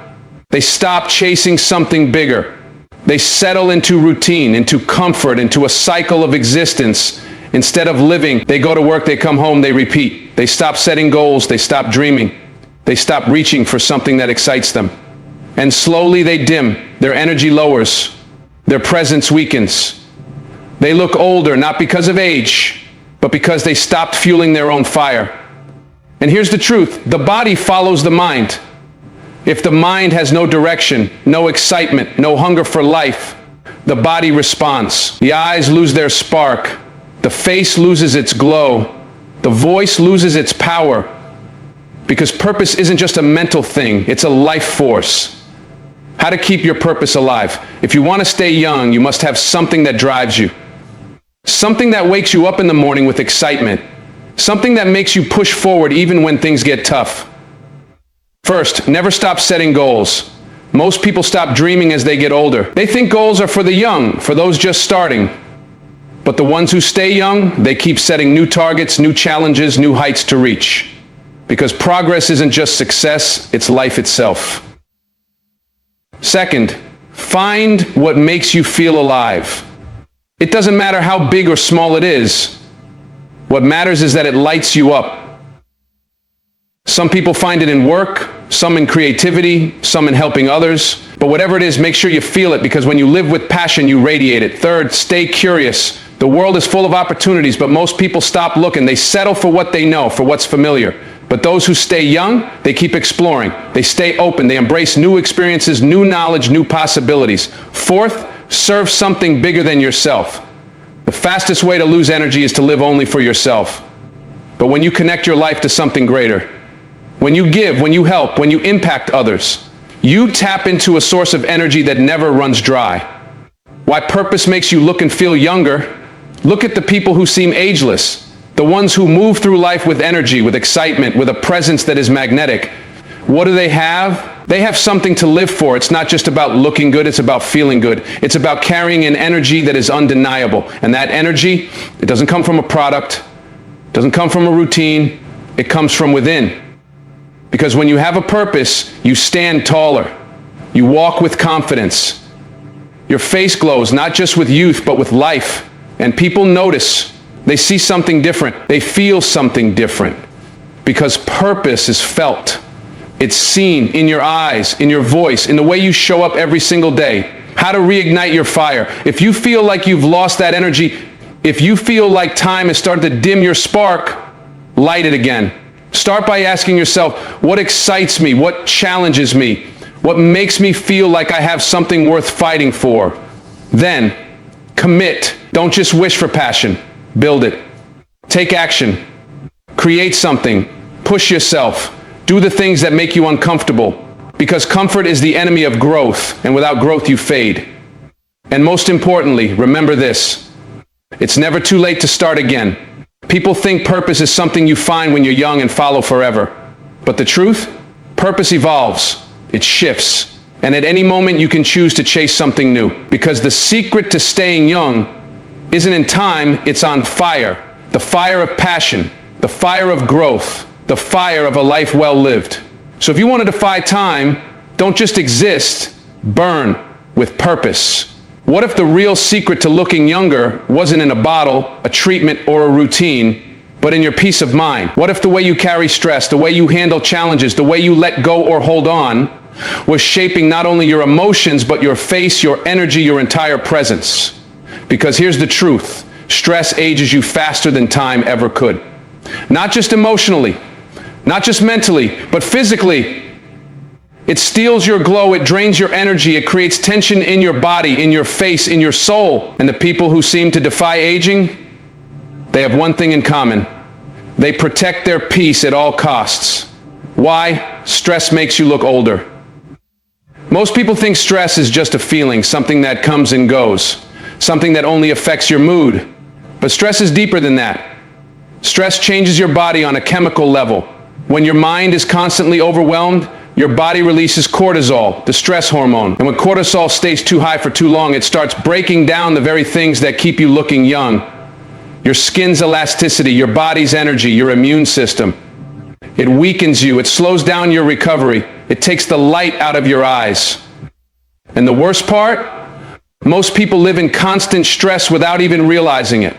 They stop chasing something bigger. They settle into routine, into comfort, into a cycle of existence. Instead of living, they go to work, they come home, they repeat. They stop setting goals, they stop dreaming. They stop reaching for something that excites them. And slowly they dim, their energy lowers, their presence weakens. They look older, not because of age, but because they stopped fueling their own fire. And here's the truth, the body follows the mind. If the mind has no direction, no excitement, no hunger for life, the body responds. The eyes lose their spark. The face loses its glow. The voice loses its power. Because purpose isn't just a mental thing, it's a life force. How to keep your purpose alive. If you want to stay young, you must have something that drives you. Something that wakes you up in the morning with excitement. Something that makes you push forward even when things get tough. First, never stop setting goals. Most people stop dreaming as they get older. They think goals are for the young, for those just starting. But the ones who stay young, they keep setting new targets, new challenges, new heights to reach. Because progress isn't just success, it's life itself. Second, find what makes you feel alive. It doesn't matter how big or small it is. What matters is that it lights you up. Some people find it in work, some in creativity, some in helping others. But whatever it is, make sure you feel it, because when you live with passion, you radiate it. Third, stay curious. The world is full of opportunities, but most people stop looking. They settle for what they know, for what's familiar. But those who stay young, they keep exploring. They stay open. They embrace new experiences, new knowledge, new possibilities. Fourth, serve something bigger than yourself. The fastest way to lose energy is to live only for yourself. But when you connect your life to something greater, when you give, when you help, when you impact others, you tap into a source of energy that never runs dry. Why purpose makes you look and feel younger? Look at the people who seem ageless. The ones who move through life with energy, with excitement, with a presence that is magnetic. What do they have? They have something to live for. It's not just about looking good, it's about feeling good. It's about carrying an energy that is undeniable. And that energy, it doesn't come from a product, it doesn't come from a routine, it comes from within. Because when you have a purpose, you stand taller. You walk with confidence. Your face glows, not just with youth, but with life. And people notice. They see something different. They feel something different. Because purpose is felt. It's seen in your eyes, in your voice, in the way you show up every single day. How to reignite your fire. If you feel like you've lost that energy, if you feel like time has started to dim your spark, light it again. Start by asking yourself, what excites me? What challenges me? What makes me feel like I have something worth fighting for? Then, commit. Don't just wish for passion. Build it. Take action. Create something. Push yourself. Do the things that make you uncomfortable. Because comfort is the enemy of growth, and without growth you fade. And most importantly, remember this. It's never too late to start again. People think purpose is something you find when you're young and follow forever. But the truth? Purpose evolves. It shifts. And at any moment you can choose to chase something new. Because the secret to staying young isn't in time, it's on fire. The fire of passion, the fire of growth, the fire of a life well lived. So if you want to defy time, don't just exist, burn with purpose. What if the real secret to looking younger wasn't in a bottle, a treatment, or a routine, but in your peace of mind? What if the way you carry stress, the way you handle challenges, the way you let go or hold on, was shaping not only your emotions, but your face, your energy, your entire presence? Because here's the truth. Stress ages you faster than time ever could. Not just emotionally, not just mentally, but physically. It steals your glow, it drains your energy, it creates tension in your body, in your face, in your soul. And the people who seem to defy aging, they have one thing in common. They protect their peace at all costs. Why? Stress makes you look older. Most people think stress is just a feeling, something that comes and goes, something that only affects your mood. But stress is deeper than that. Stress changes your body on a chemical level. When your mind is constantly overwhelmed, your body releases cortisol, the stress hormone. And when cortisol stays too high for too long, it starts breaking down the very things that keep you looking young. Your skin's elasticity, your body's energy, your immune system. It weakens you, it slows down your recovery, it takes the light out of your eyes. And the worst part? Most people live in constant stress without even realizing it.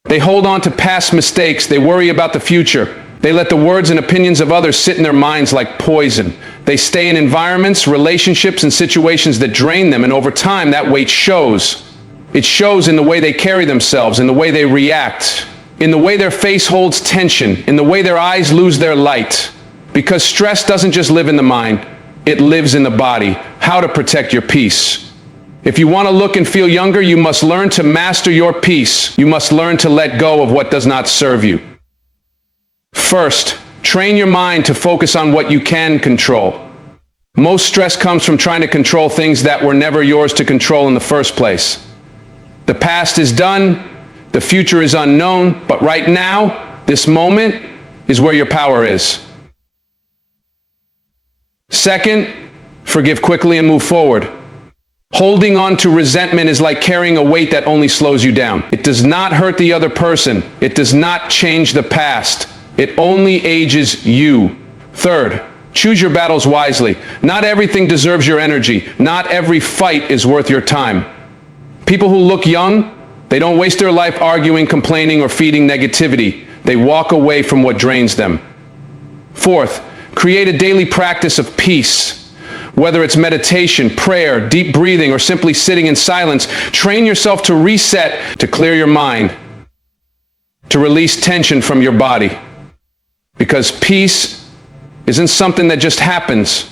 They hold on to past mistakes, they worry about the future. They let the words and opinions of others sit in their minds like poison. They stay in environments, relationships, and situations that drain them, and over time that weight shows. It shows in the way they carry themselves, in the way they react, in the way their face holds tension, in the way their eyes lose their light. Because stress doesn't just live in the mind, it lives in the body. How to protect your peace. If you want to look and feel younger, you must learn to master your peace. You must learn to let go of what does not serve you. First, train your mind to focus on what you can control. Most stress comes from trying to control things that were never yours to control in the first place. The past is done, the future is unknown, but right now, this moment is where your power is. Second, forgive quickly and move forward. Holding on to resentment is like carrying a weight that only slows you down. It does not hurt the other person. It does not change the past. It only ages you. Third, choose your battles wisely. Not everything deserves your energy. Not every fight is worth your time. People who look young, they don't waste their life arguing, complaining, or feeding negativity. They walk away from what drains them. Fourth, create a daily practice of peace. Whether it's meditation, prayer, deep breathing, or simply sitting in silence, train yourself to reset, to clear your mind, to release tension from your body. Because peace isn't something that just happens.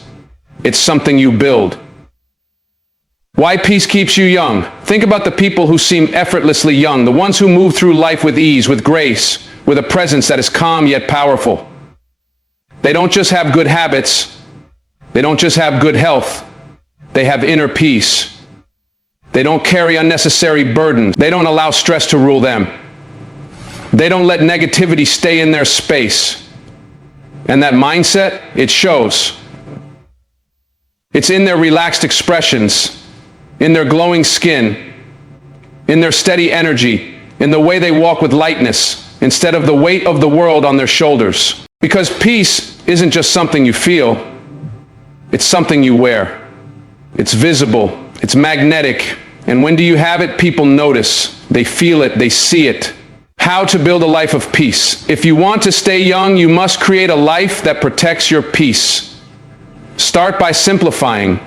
It's something you build. Why peace keeps you young? Think about the people who seem effortlessly young, the ones who move through life with ease, with grace, with a presence that is calm yet powerful. They don't just have good habits. They don't just have good health. They have inner peace. They don't carry unnecessary burdens. They don't allow stress to rule them. They don't let negativity stay in their space. And that mindset, it shows. It's in their relaxed expressions, in their glowing skin, in their steady energy, in the way they walk with lightness, instead of the weight of the world on their shoulders. Because peace isn't just something you feel, it's something you wear. It's visible, it's magnetic, and when do you have it? People notice, they feel it, they see it. How to build a life of peace. If you want to stay young, you must create a life that protects your peace. Start by simplifying.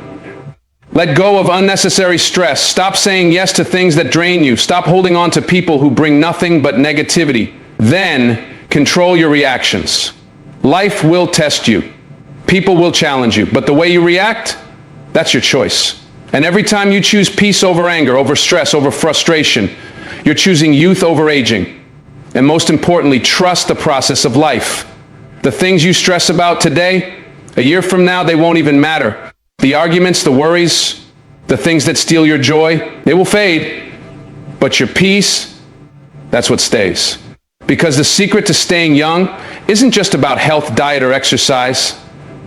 Let go of unnecessary stress. Stop saying yes to things that drain you. Stop holding on to people who bring nothing but negativity. Then, control your reactions. Life will test you. People will challenge you. But the way you react, that's your choice. And every time you choose peace over anger, over stress, over frustration, you're choosing youth over aging. And most importantly, trust the process of life. The things you stress about today, a year from now, they won't even matter. The arguments, the worries, the things that steal your joy, they will fade. But your peace, that's what stays. Because the secret to staying young isn't just about health, diet, or exercise.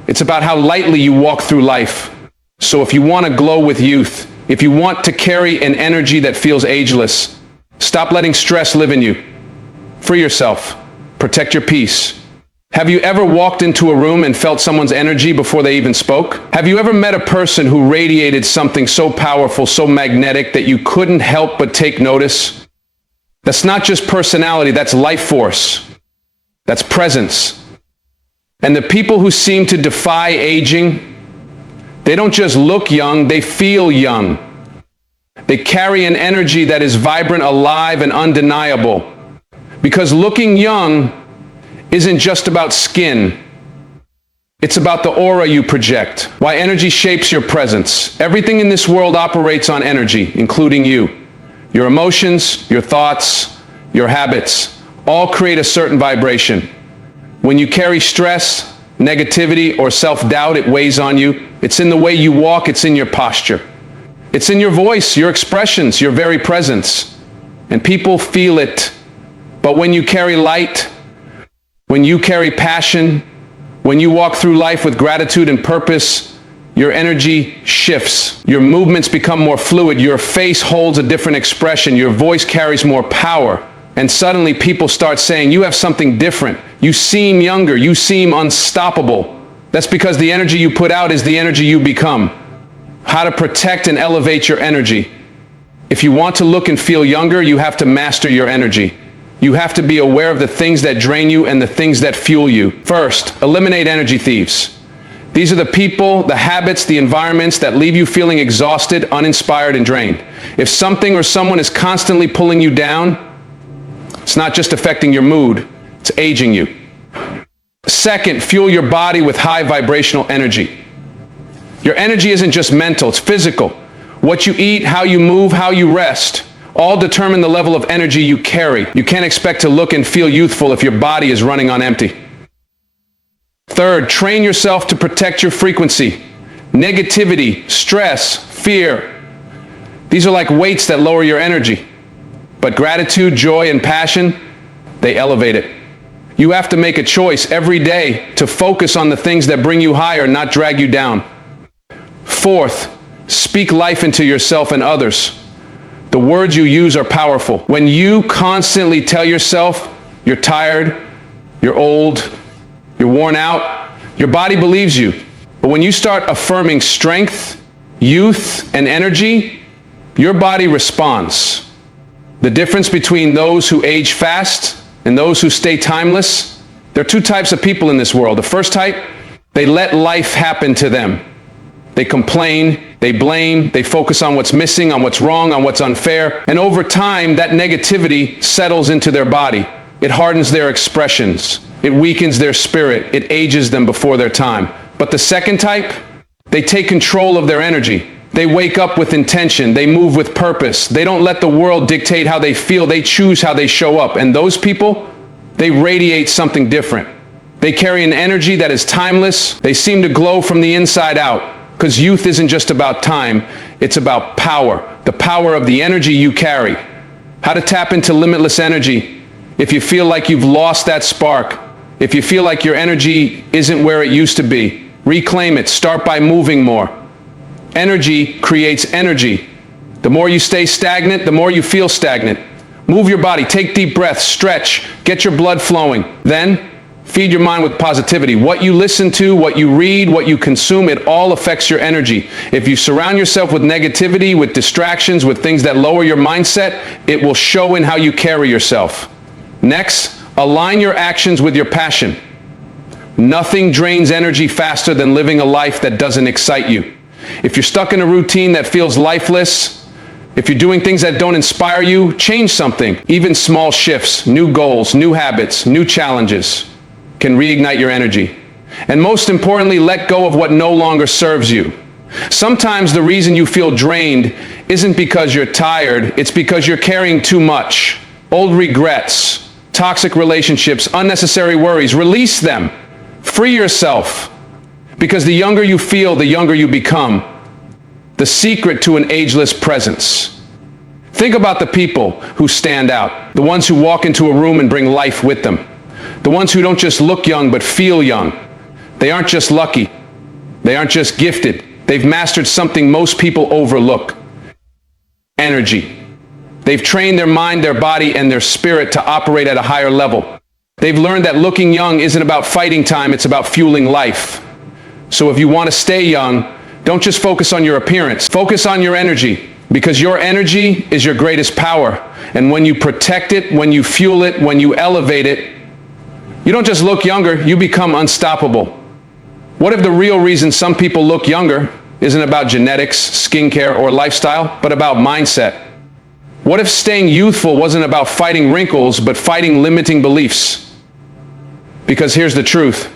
It's about how lightly you walk through life. So if you want to glow with youth, if you want to carry an energy that feels ageless, stop letting stress live in you. Free yourself. Protect your peace. Have you ever walked into a room and felt someone's energy before they even spoke? Have you ever met a person who radiated something so powerful, so magnetic that you couldn't help but take notice? That's not just personality, that's life force. That's presence. And the people who seem to defy aging, they don't just look young, they feel young. They carry an energy that is vibrant, alive, and undeniable. Because looking young isn't just about skin. It's about the aura you project, why energy shapes your presence. Everything in this world operates on energy, including you. Your emotions, your thoughts, your habits, all create a certain vibration. When you carry stress, negativity, or self-doubt, it weighs on you. It's in the way you walk, it's in your posture. It's in your voice, your expressions, your very presence. And people feel it. But when you carry light, when you carry passion, when you walk through life with gratitude and purpose, your energy shifts. Your movements become more fluid. Your face holds a different expression. Your voice carries more power. And suddenly people start saying, you have something different. You seem younger. You seem unstoppable. That's because the energy you put out is the energy you become. How to protect and elevate your energy. If you want to look and feel younger, you have to master your energy. You have to be aware of the things that drain you and the things that fuel you. First, eliminate energy thieves. These are the people, the habits, the environments that leave you feeling exhausted, uninspired, and drained. If something or someone is constantly pulling you down, it's not just affecting your mood, it's aging you. Second, fuel your body with high vibrational energy. Your energy isn't just mental, it's physical. What you eat, how you move, how you rest, all determine the level of energy you carry. You can't expect to look and feel youthful if your body is running on empty. Third, train yourself to protect your frequency. Negativity, stress, fear, these are like weights that lower your energy. But gratitude, joy, and passion, they elevate it. You have to make a choice every day to focus on the things that bring you higher, not drag you down. Fourth, speak life into yourself and others. The words you use are powerful. When you constantly tell yourself you're tired, you're old, you're worn out, your body believes you. But when you start affirming strength, youth, and energy, your body responds. The difference between those who age fast and those who stay timeless, there are two types of people in this world. The first type, they let life happen to them. They complain, they blame, they focus on what's missing, on what's wrong, on what's unfair. And over time, that negativity settles into their body. It hardens their expressions. It weakens their spirit. It ages them before their time. But the second type, they take control of their energy. They wake up with intention. They move with purpose. They don't let the world dictate how they feel. They choose how they show up. And those people, they radiate something different. They carry an energy that is timeless. They seem to glow from the inside out. Because youth isn't just about time, it's about power. The power of the energy you carry. How to tap into limitless energy. If you feel like you've lost that spark, if you feel like your energy isn't where it used to be, reclaim it. Start by moving more. Energy creates energy. The more you stay stagnant, the more you feel stagnant. Move your body, take deep breaths, stretch, get your blood flowing. Then, feed your mind with positivity. What you listen to, what you read, what you consume, it all affects your energy. If you surround yourself with negativity, with distractions, with things that lower your mindset, it will show in how you carry yourself. Next, align your actions with your passion. Nothing drains energy faster than living a life that doesn't excite you. If you're stuck in a routine that feels lifeless, if you're doing things that don't inspire you, change something. Even small shifts, new goals, new habits, new challenges can reignite your energy. And most importantly, let go of what no longer serves you. Sometimes the reason you feel drained isn't because you're tired, it's because you're carrying too much. Old regrets, toxic relationships, unnecessary worries, release them. Free yourself. Because the younger you feel, the younger you become. The secret to an ageless presence. Think about the people who stand out, the ones who walk into a room and bring life with them. The ones who don't just look young, but feel young. They aren't just lucky. They aren't just gifted. They've mastered something most people overlook. Energy. They've trained their mind, their body, and their spirit to operate at a higher level. They've learned that looking young isn't about fighting time, it's about fueling life. So if you want to stay young, don't just focus on your appearance. Focus on your energy, because your energy is your greatest power. And when you protect it, when you fuel it, when you elevate it, you don't just look younger, you become unstoppable. What if the real reason some people look younger isn't about genetics, skincare, or lifestyle, but about mindset? What if staying youthful wasn't about fighting wrinkles, but fighting limiting beliefs? Because here's the truth.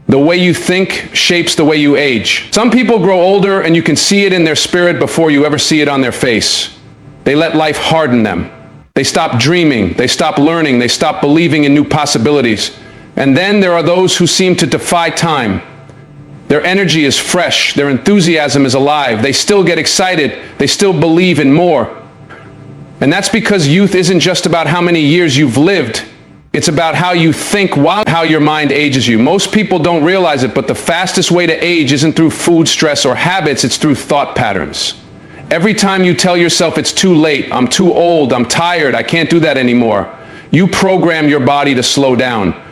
The way you think shapes the way you age. Some people grow older and you can see it in their spirit before you ever see it on their face. They let life harden them. They stop dreaming, they stop learning, they stop believing in new possibilities. And then there are those who seem to defy time. Their energy is fresh, their enthusiasm is alive, they still get excited, they still believe in more. And that's because youth isn't just about how many years you've lived. It's about how you think while how your mind ages you. Most people don't realize it, but the fastest way to age isn't through food, stress, or habits, it's through thought patterns. Every time you tell yourself it's too late, I'm too old, I'm tired, I can't do that anymore, you program your body to slow down.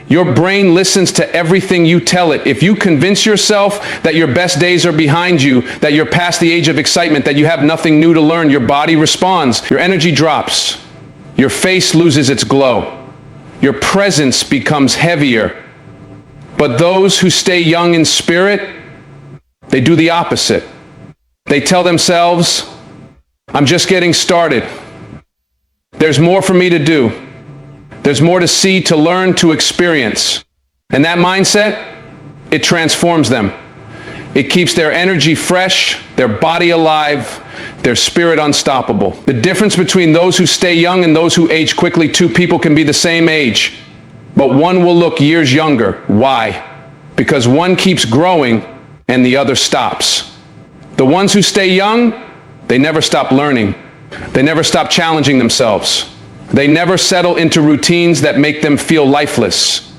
Your brain listens to everything you tell it. If you convince yourself that your best days are behind you, that you're past the age of excitement, that you have nothing new to learn, your body responds. Your energy drops. Your face loses its glow. Your presence becomes heavier. But those who stay young in spirit, they do the opposite. They tell themselves, I'm just getting started. There's more for me to do. There's more to see, to learn, to experience. And that mindset, it transforms them. It keeps their energy fresh, their body alive, their spirit unstoppable. The difference between those who stay young and those who age quickly, two people can be the same age, but one will look years younger. Why? Because one keeps growing and the other stops. The ones who stay young, they never stop learning. They never stop challenging themselves. They never settle into routines that make them feel lifeless.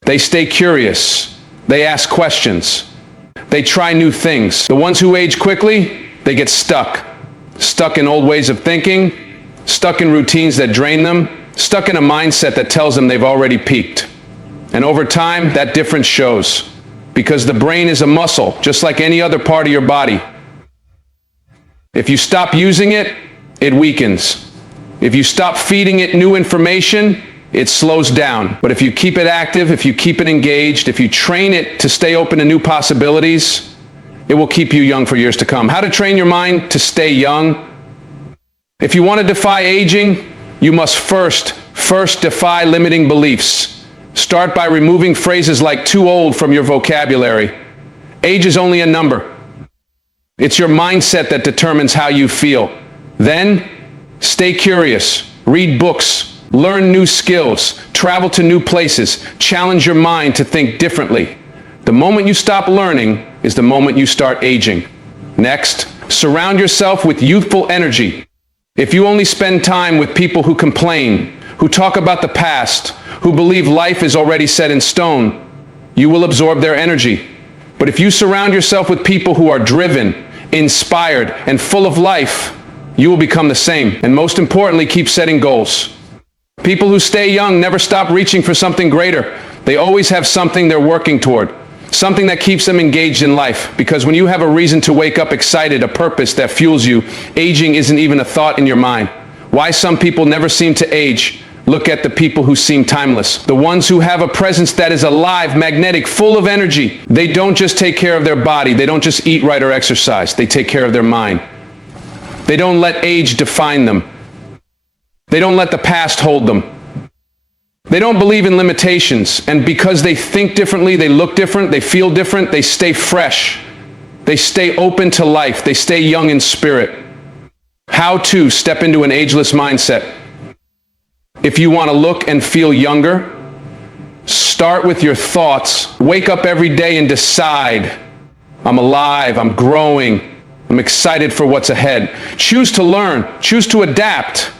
They stay curious. They ask questions. They try new things. The ones who age quickly, they get stuck. Stuck in old ways of thinking, stuck in routines that drain them, stuck in a mindset that tells them they've already peaked. And over time, that difference shows. Because the brain is a muscle, just like any other part of your body. If you stop using it, it weakens. If you stop feeding it new information, it slows down. But if you keep it active, if you keep it engaged, if you train it to stay open to new possibilities, it will keep you young for years to come. How to train your mind to stay young? If you want to defy aging, you must first defy limiting beliefs. Start by removing phrases like too old from your vocabulary. Age is only a number. It's your mindset that determines how you feel. Then, stay curious, read books, learn new skills, travel to new places, challenge your mind to think differently. The moment you stop learning is the moment you start aging. Next, surround yourself with youthful energy. If you only spend time with people who complain, who talk about the past, who believe life is already set in stone, you will absorb their energy. But if you surround yourself with people who are driven, inspired, and full of life, you will become the same. And most importantly, keep setting goals. People who stay young never stop reaching for something greater. They always have something they're working toward, something that keeps them engaged in life. Because when you have a reason to wake up excited, a purpose that fuels you, aging isn't even a thought in your mind. Why some people never seem to age? Look at the people who seem timeless. The ones who have a presence that is alive, magnetic, full of energy. They don't just take care of their body. They don't just eat right or exercise. They take care of their mind. They don't let age define them. They don't let the past hold them. They don't believe in limitations, and because they think differently, they look different, they feel different, they stay fresh. They stay open to life. They stay young in spirit. How to step into an ageless mindset. If you want to look and feel younger, start with your thoughts. Wake up every day and decide, I'm alive, I'm growing, I'm excited for what's ahead. Choose to learn. Choose to adapt.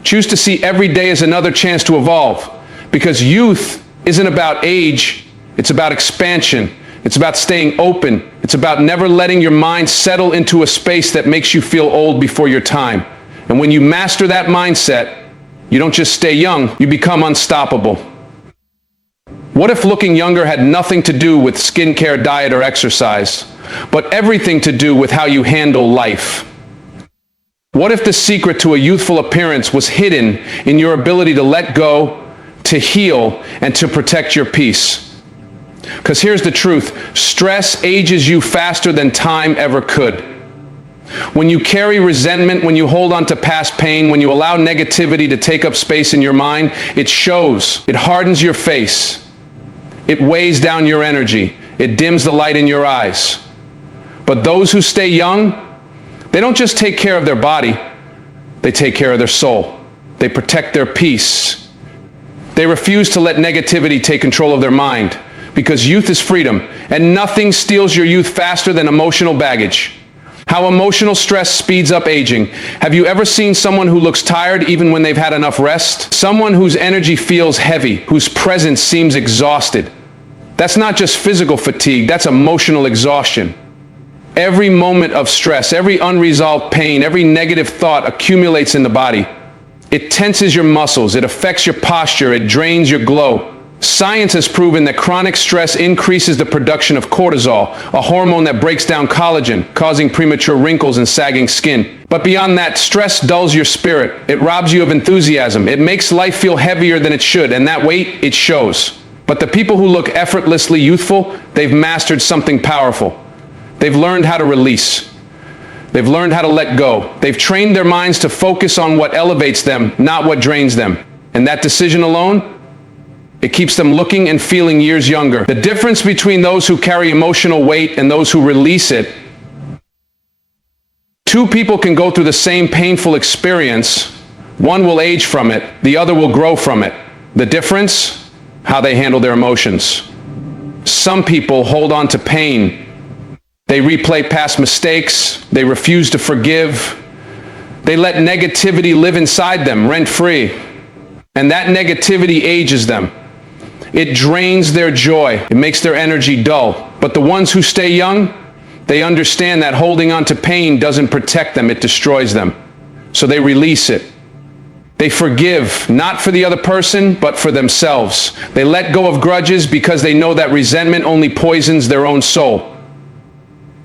Choose to see every day as another chance to evolve. Because youth isn't about age, it's about expansion. It's about staying open. It's about never letting your mind settle into a space that makes you feel old before your time. And when you master that mindset, you don't just stay young, you become unstoppable. What if looking younger had nothing to do with skincare, diet, or exercise, but everything to do with how you handle life? What if the secret to a youthful appearance was hidden in your ability to let go, to heal, and to protect your peace? Because here's the truth, stress ages you faster than time ever could. When you carry resentment, when you hold on to past pain, when you allow negativity to take up space in your mind, it shows. It hardens your face. It weighs down your energy. It dims the light in your eyes. But those who stay young, they don't just take care of their body, they take care of their soul. They protect their peace. They refuse to let negativity take control of their mind, because youth is freedom, and nothing steals your youth faster than emotional baggage. How emotional stress speeds up aging. Have you ever seen someone who looks tired even when they've had enough rest? Someone whose energy feels heavy, whose presence seems exhausted. That's not just physical fatigue, that's emotional exhaustion. Every moment of stress, every unresolved pain, every negative thought accumulates in the body. It tenses your muscles, it affects your posture, it drains your glow. Science has proven that chronic stress increases the production of cortisol, a hormone that breaks down collagen, causing premature wrinkles and sagging skin. But beyond that, stress dulls your spirit. It robs you of enthusiasm. It makes life feel heavier than it should, and that weight, it shows. But the people who look effortlessly youthful, they've mastered something powerful. They've learned how to release. They've learned how to let go. They've trained their minds to focus on what elevates them, not what drains them. And that decision alone, it keeps them looking and feeling years younger. The difference between those who carry emotional weight and those who release it. Two people can go through the same painful experience. One will age from it, the other will grow from it. The difference? How they handle their emotions. Some people hold on to pain. They replay past mistakes. They refuse to forgive. They let negativity live inside them, rent-free. And that negativity ages them. It drains their joy. It makes their energy dull. But the ones who stay young, they understand that holding on to pain doesn't protect them, it destroys them. So they release it. They forgive, not for the other person, but for themselves. They let go of grudges because they know that resentment only poisons their own soul.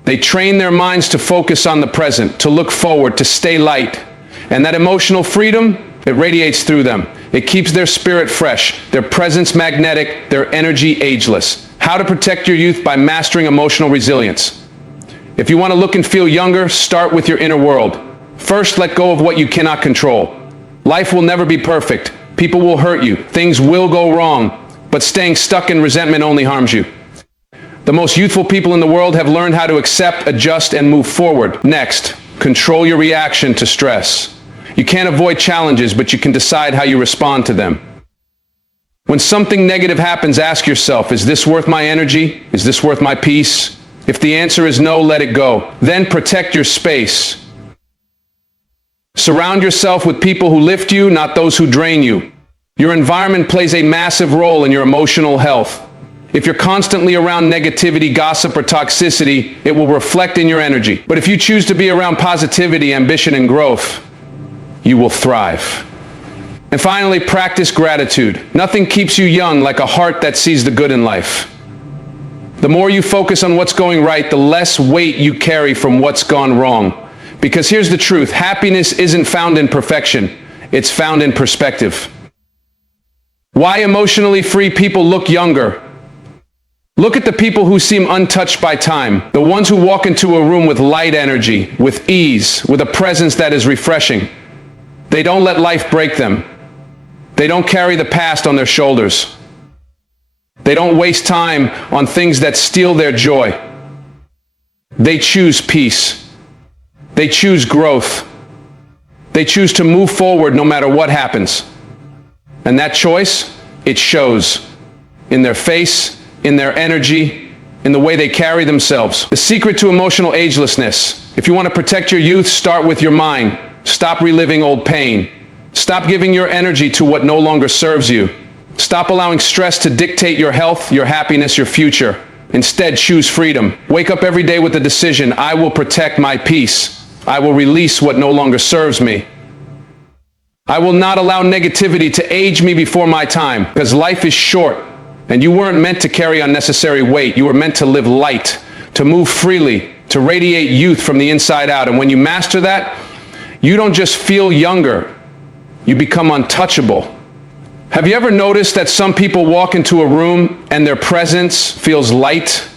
They train their minds to focus on the present, to look forward, to stay light. And that emotional freedom, it radiates through them. It keeps their spirit fresh, their presence magnetic, their energy ageless. How to protect your youth by mastering emotional resilience. If you want to look and feel younger, start with your inner world. First, let go of what you cannot control. Life will never be perfect. People will hurt you. Things will go wrong. But staying stuck in resentment only harms you. The most youthful people in the world have learned how to accept, adjust, and move forward. Next, control your reaction to stress. You can't avoid challenges, but you can decide how you respond to them. When something negative happens, ask yourself, is this worth my energy? Is this worth my peace? If the answer is no, let it go. Then protect your space. Surround yourself with people who lift you, not those who drain you. Your environment plays a massive role in your emotional health. If you're constantly around negativity, gossip, or toxicity, it will reflect in your energy. But if you choose to be around positivity, ambition, and growth, you will thrive. And finally, practice gratitude. Nothing keeps you young like a heart that sees the good in life. The more you focus on what's going right, the less weight you carry from what's gone wrong. Because here's the truth, happiness isn't found in perfection, it's found in perspective. Why emotionally free people look younger? Look at the people who seem untouched by time, the ones who walk into a room with light energy, with ease, with a presence that is refreshing. They don't let life break them. They don't carry the past on their shoulders. They don't waste time on things that steal their joy. They choose peace. They choose growth. They choose to move forward no matter what happens. And that choice, it shows in their face, in their energy, in the way they carry themselves. The secret to emotional agelessness. If you want to protect your youth, start with your mind. Stop reliving old pain. Stop giving your energy to what no longer serves you. Stop allowing stress to dictate your health, your happiness, your future. Instead, choose freedom. Wake up every day with the decision, I will protect my peace. I will release what no longer serves me. I will not allow negativity to age me before my time, because life is short, and you weren't meant to carry unnecessary weight. You were meant to live light, to move freely, to radiate youth from the inside out. And when you master that, you don't just feel younger, you become untouchable. Have you ever noticed that some people walk into a room and their presence feels light?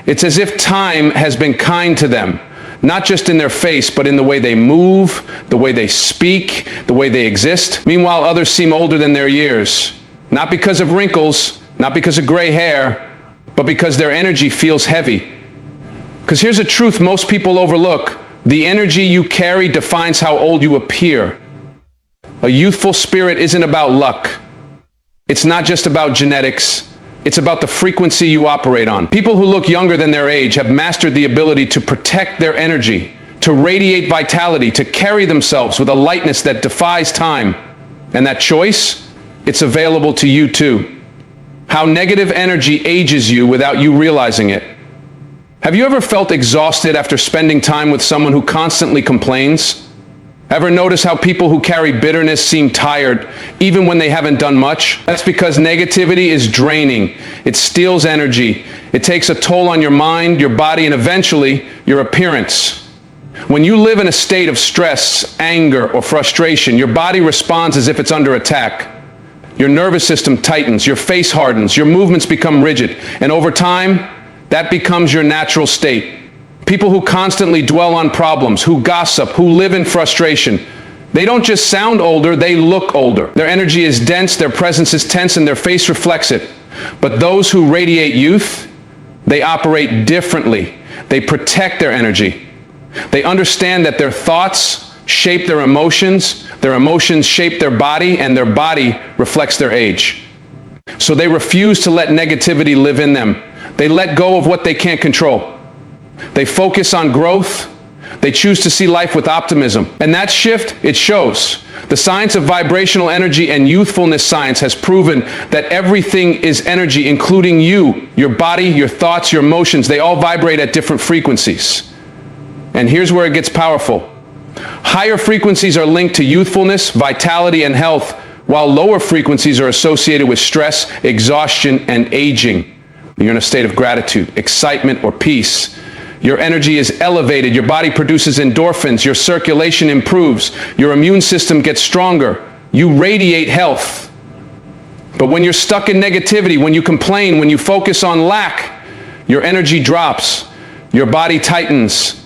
It's as if time has been kind to them, not just in their face, but in the way they move, the way they speak, the way they exist. Meanwhile, others seem older than their years, not because of wrinkles, not because of gray hair, but because their energy feels heavy. Because here's a truth most people overlook. The energy you carry defines how old you appear. A youthful spirit isn't about luck. It's not just about genetics. It's about the frequency you operate on. People who look younger than their age have mastered the ability to protect their energy, to radiate vitality, to carry themselves with a lightness that defies time. And that choice, it's available to you too. How negative energy ages you without you realizing it. Have you ever felt exhausted after spending time with someone who constantly complains? Ever notice how people who carry bitterness seem tired, even when they haven't done much? That's because negativity is draining. It steals energy. It takes a toll on your mind, your body, and eventually, your appearance. When you live in a state of stress, anger, or frustration, your body responds as if it's under attack. Your nervous system tightens, your face hardens, your movements become rigid, and over time, that becomes your natural state. People who constantly dwell on problems, who gossip, who live in frustration, they don't just sound older, they look older. Their energy is dense, their presence is tense, and their face reflects it. But those who radiate youth, they operate differently. They protect their energy. They understand that their thoughts shape their emotions shape their body, and their body reflects their age. So they refuse to let negativity live in them. They let go of what they can't control. They focus on growth. They choose to see life with optimism. And that shift, it shows. The science of vibrational energy and youthfulness science has proven that everything is energy, including you, your body, your thoughts, your emotions. They all vibrate at different frequencies. And here's where it gets powerful. Higher frequencies are linked to youthfulness, vitality, and health, while lower frequencies are associated with stress, exhaustion, and aging. You're in a state of gratitude, excitement, or peace. Your energy is elevated, your body produces endorphins, your circulation improves, your immune system gets stronger, you radiate health. But when you're stuck in negativity, when you complain, when you focus on lack, your energy drops, your body tightens,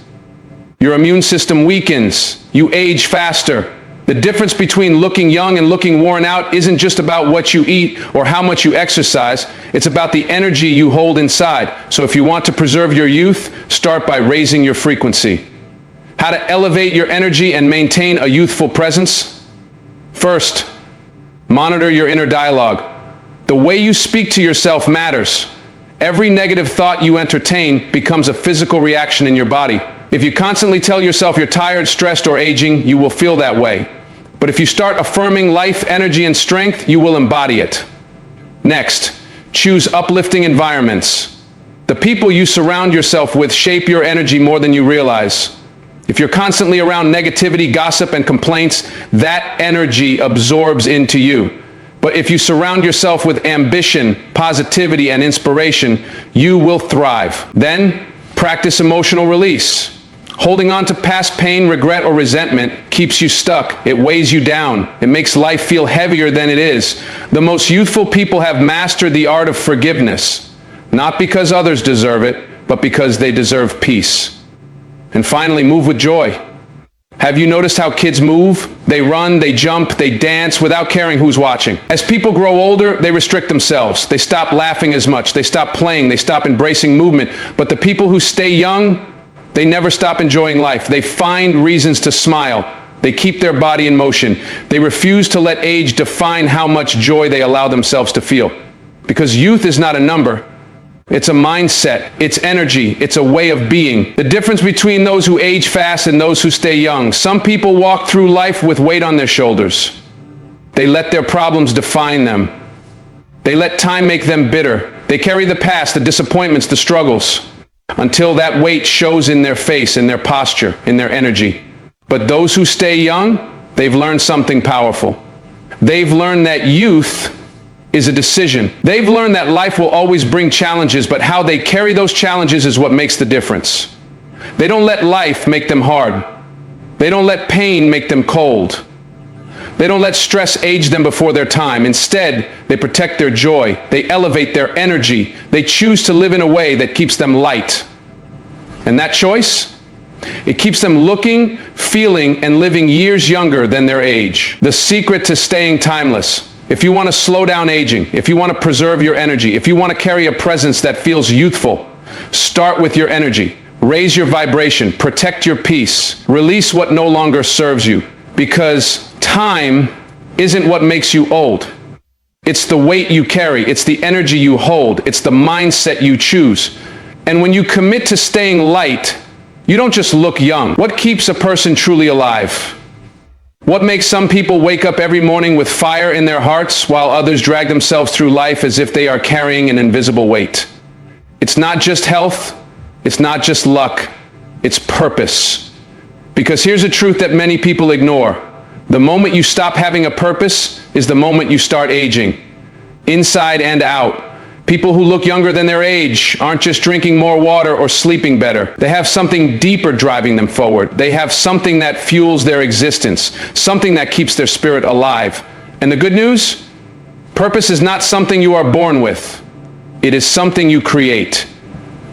your immune system weakens, you age faster. The difference between looking young and looking worn out isn't just about what you eat or how much you exercise. It's about the energy you hold inside. So if you want to preserve your youth, start by raising your frequency. How to elevate your energy and maintain a youthful presence? First, monitor your inner dialogue. The way you speak to yourself matters. Every negative thought you entertain becomes a physical reaction in your body. If you constantly tell yourself you're tired, stressed, or aging, you will feel that way. But if you start affirming life, energy, and strength, you will embody it. Next, choose uplifting environments. The people you surround yourself with shape your energy more than you realize. If you're constantly around negativity, gossip, and complaints, that energy absorbs into you. But if you surround yourself with ambition, positivity, and inspiration, you will thrive. Then, practice emotional release. Holding on to past pain, regret, or resentment keeps you stuck. It weighs you down. It makes life feel heavier than it is. The most youthful people have mastered the art of forgiveness, not because others deserve it, but because they deserve peace. And finally, move with joy. Have you noticed how kids move? They run, they jump, they dance without caring who's watching. As people grow older, they restrict themselves. They stop laughing as much. They stop playing. They stop embracing movement. But the people who stay young, they never stop enjoying life. They find reasons to smile. They keep their body in motion. They refuse to let age define how much joy they allow themselves to feel. Because youth is not a number. It's a mindset, it's energy, it's a way of being. The difference between those who age fast and those who stay young. Some people walk through life with weight on their shoulders. They let their problems define them. They let time make them bitter. They carry the past, the disappointments, the struggles, until that weight shows in their face, in their posture, in their energy. But those who stay young, they've learned something powerful. They've learned that youth is a decision. They've learned that life will always bring challenges, but how they carry those challenges is what makes the difference. They don't let life make them hard. They don't let pain make them cold. They don't let stress age them before their time. Instead, they protect their joy. They elevate their energy. They choose to live in a way that keeps them light. And that choice? It keeps them looking, feeling, and living years younger than their age. The secret to staying timeless. If you want to slow down aging, if you want to preserve your energy, if you want to carry a presence that feels youthful, start with your energy. Raise your vibration, protect your peace, release what no longer serves you, because time isn't what makes you old. It's the weight you carry, it's the energy you hold, it's the mindset you choose. And when you commit to staying light, you don't just look young. What keeps a person truly alive? What makes some people wake up every morning with fire in their hearts while others drag themselves through life as if they are carrying an invisible weight? It's not just health, it's not just luck, it's purpose. Because here's a truth that many people ignore. The moment you stop having a purpose is the moment you start aging, inside and out. People who look younger than their age aren't just drinking more water or sleeping better. They have something deeper driving them forward. They have something that fuels their existence, something that keeps their spirit alive. And the good news? Purpose is not something you are born with. It is something you create.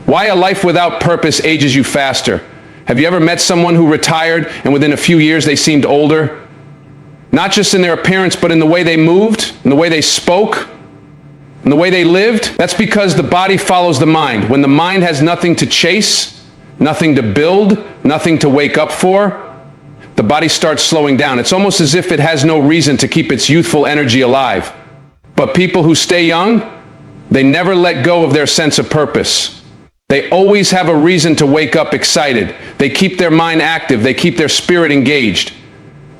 Why a life without purpose ages you faster? Have you ever met someone who retired and within a few years they seemed older? Not just in their appearance, but in the way they moved, in the way they spoke, and the way they lived? That's because the body follows the mind. When the mind has nothing to chase, nothing to build, nothing to wake up for, the body starts slowing down. It's almost as if it has no reason to keep its youthful energy alive. But people who stay young, they never let go of their sense of purpose. They always have a reason to wake up excited. They keep their mind active. They keep their spirit engaged.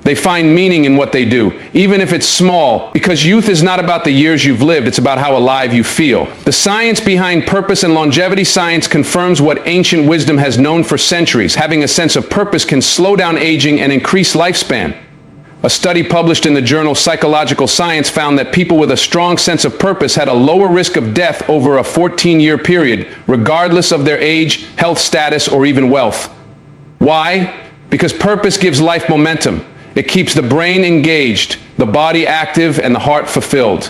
They find meaning in what they do, even if it's small, because youth is not about the years you've lived, it's about how alive you feel. The science behind purpose and longevity science confirms what ancient wisdom has known for centuries. Having a sense of purpose can slow down aging and increase lifespan. A study published in the journal Psychological Science found that people with a strong sense of purpose had a lower risk of death over a 14-year period, regardless of their age, health status, or even wealth. Why? Because purpose gives life momentum. It keeps the brain engaged, the body active, and the heart fulfilled.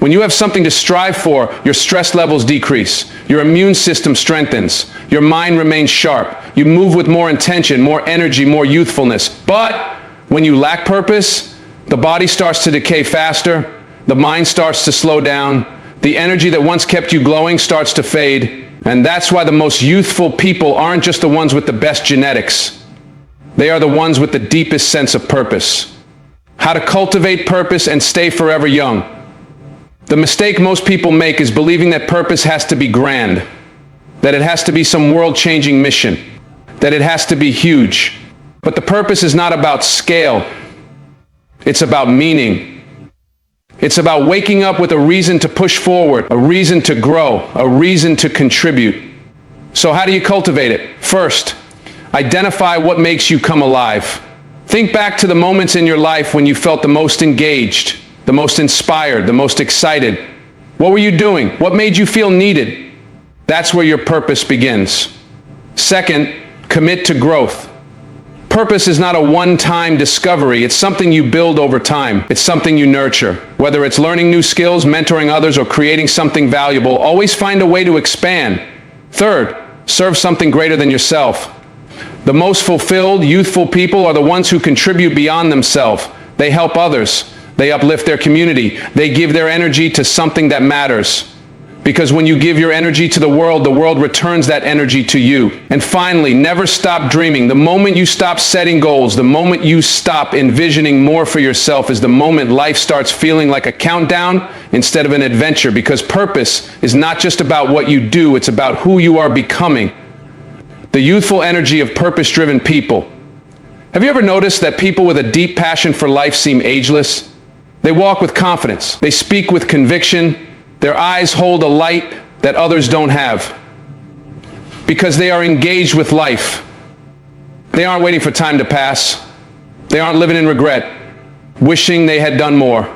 When you have something to strive for, your stress levels decrease, your immune system strengthens, your mind remains sharp, you move with more intention, more energy, more youthfulness. But when you lack purpose, the body starts to decay faster, the mind starts to slow down, the energy that once kept you glowing starts to fade, and that's why the most youthful people aren't just the ones with the best genetics. They are the ones with the deepest sense of purpose. How to cultivate purpose and stay forever young. The mistake most people make is believing that purpose has to be grand, that it has to be some world-changing mission, that it has to be huge. But the purpose is not about scale. It's about meaning. It's about waking up with a reason to push forward, a reason to grow, a reason to contribute. So how do you cultivate it? First, identify what makes you come alive. Think back to the moments in your life when you felt the most engaged, the most inspired, the most excited. What were you doing? What made you feel needed? That's where your purpose begins. Second, commit to growth. Purpose is not a one-time discovery. It's something you build over time. It's something you nurture. Whether it's learning new skills, mentoring others, or creating something valuable, always find a way to expand. Third, serve something greater than yourself. The most fulfilled, youthful people are the ones who contribute beyond themselves. They help others. They uplift their community. They give their energy to something that matters. Because when you give your energy to the world returns that energy to you. And finally, never stop dreaming. The moment you stop setting goals, the moment you stop envisioning more for yourself is the moment life starts feeling like a countdown instead of an adventure. Because purpose is not just about what you do, it's about who you are becoming. The youthful energy of purpose-driven people. Have you ever noticed that people with a deep passion for life seem ageless? They walk with confidence. They speak with conviction. Their eyes hold a light that others don't have. Because they are engaged with life. They aren't waiting for time to pass. They aren't living in regret, wishing they had done more.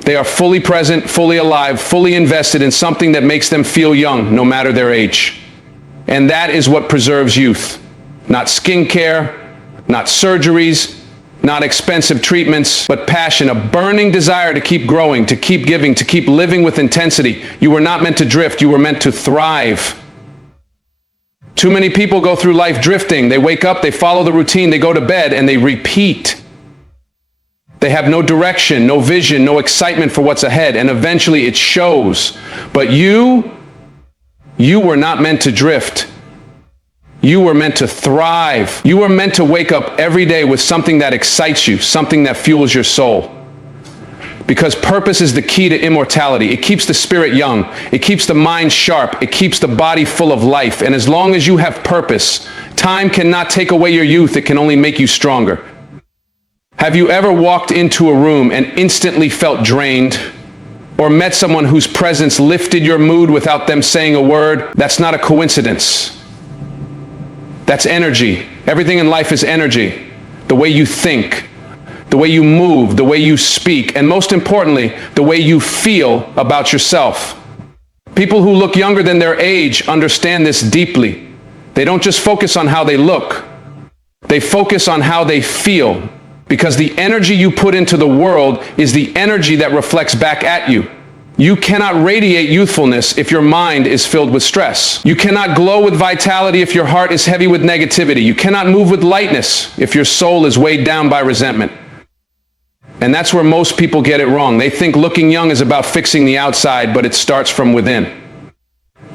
They are fully present, fully alive, fully invested in something that makes them feel young, no matter their age. And that is what preserves youth. Not skincare, not surgeries, not expensive treatments, but passion, a burning desire to keep growing, to keep giving, to keep living with intensity. You were not meant to drift, you were meant to thrive. Too many people go through life drifting. They wake up, they follow the routine, they go to bed, and they repeat. They have no direction, no vision, no excitement for what's ahead, and eventually it shows. But you were not meant to drift. You were meant to thrive. You were meant to wake up every day with something that excites you, something that fuels your soul. Because purpose is the key to immortality. It keeps the spirit young. It keeps the mind sharp. It keeps the body full of life. And as long as you have purpose, time cannot take away your youth. It can only make you stronger. Have you ever walked into a room and instantly felt drained? Or met someone whose presence lifted your mood without them saying a word? That's not a coincidence. That's energy. Everything in life is energy. The way you think, the way you move, the way you speak, and most importantly, the way you feel about yourself. People who look younger than their age understand this deeply. They don't just focus on how they look. They focus on how they feel. Because the energy you put into the world is the energy that reflects back at you. You cannot radiate youthfulness if your mind is filled with stress. You cannot glow with vitality if your heart is heavy with negativity. You cannot move with lightness if your soul is weighed down by resentment. And that's where most people get it wrong. They think looking young is about fixing the outside, but it starts from within.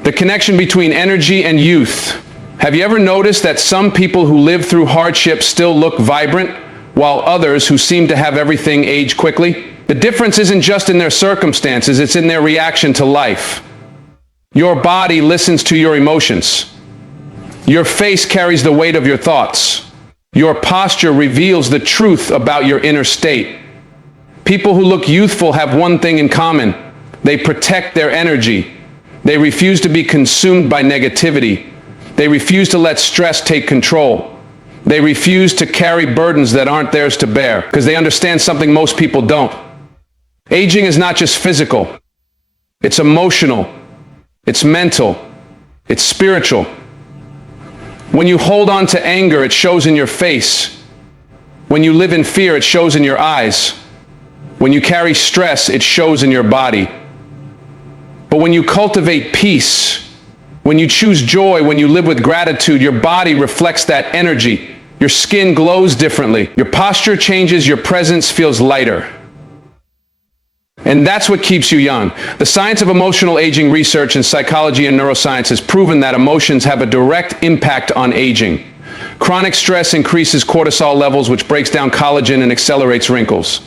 The connection between energy and youth. Have you ever noticed that some people who live through hardship still look vibrant, while others who seem to have everything age quickly? The difference isn't just in their circumstances, it's in their reaction to life. Your body listens to your emotions. Your face carries the weight of your thoughts. Your posture reveals the truth about your inner state. People who look youthful have one thing in common. They protect their energy. They refuse to be consumed by negativity. They refuse to let stress take control. They refuse to carry burdens that aren't theirs to bear, because they understand something most people don't. Aging is not just physical. It's emotional. It's mental. It's spiritual. When you hold on to anger, it shows in your face. When you live in fear, it shows in your eyes. When you carry stress, it shows in your body. But when you cultivate peace, when you choose joy, when you live with gratitude, your body reflects that energy. Your skin glows differently. Your posture changes. Your presence feels lighter. And that's what keeps you young. The science of emotional aging research in psychology and neuroscience has proven that emotions have a direct impact on aging. Chronic stress increases cortisol levels, which breaks down collagen and accelerates wrinkles.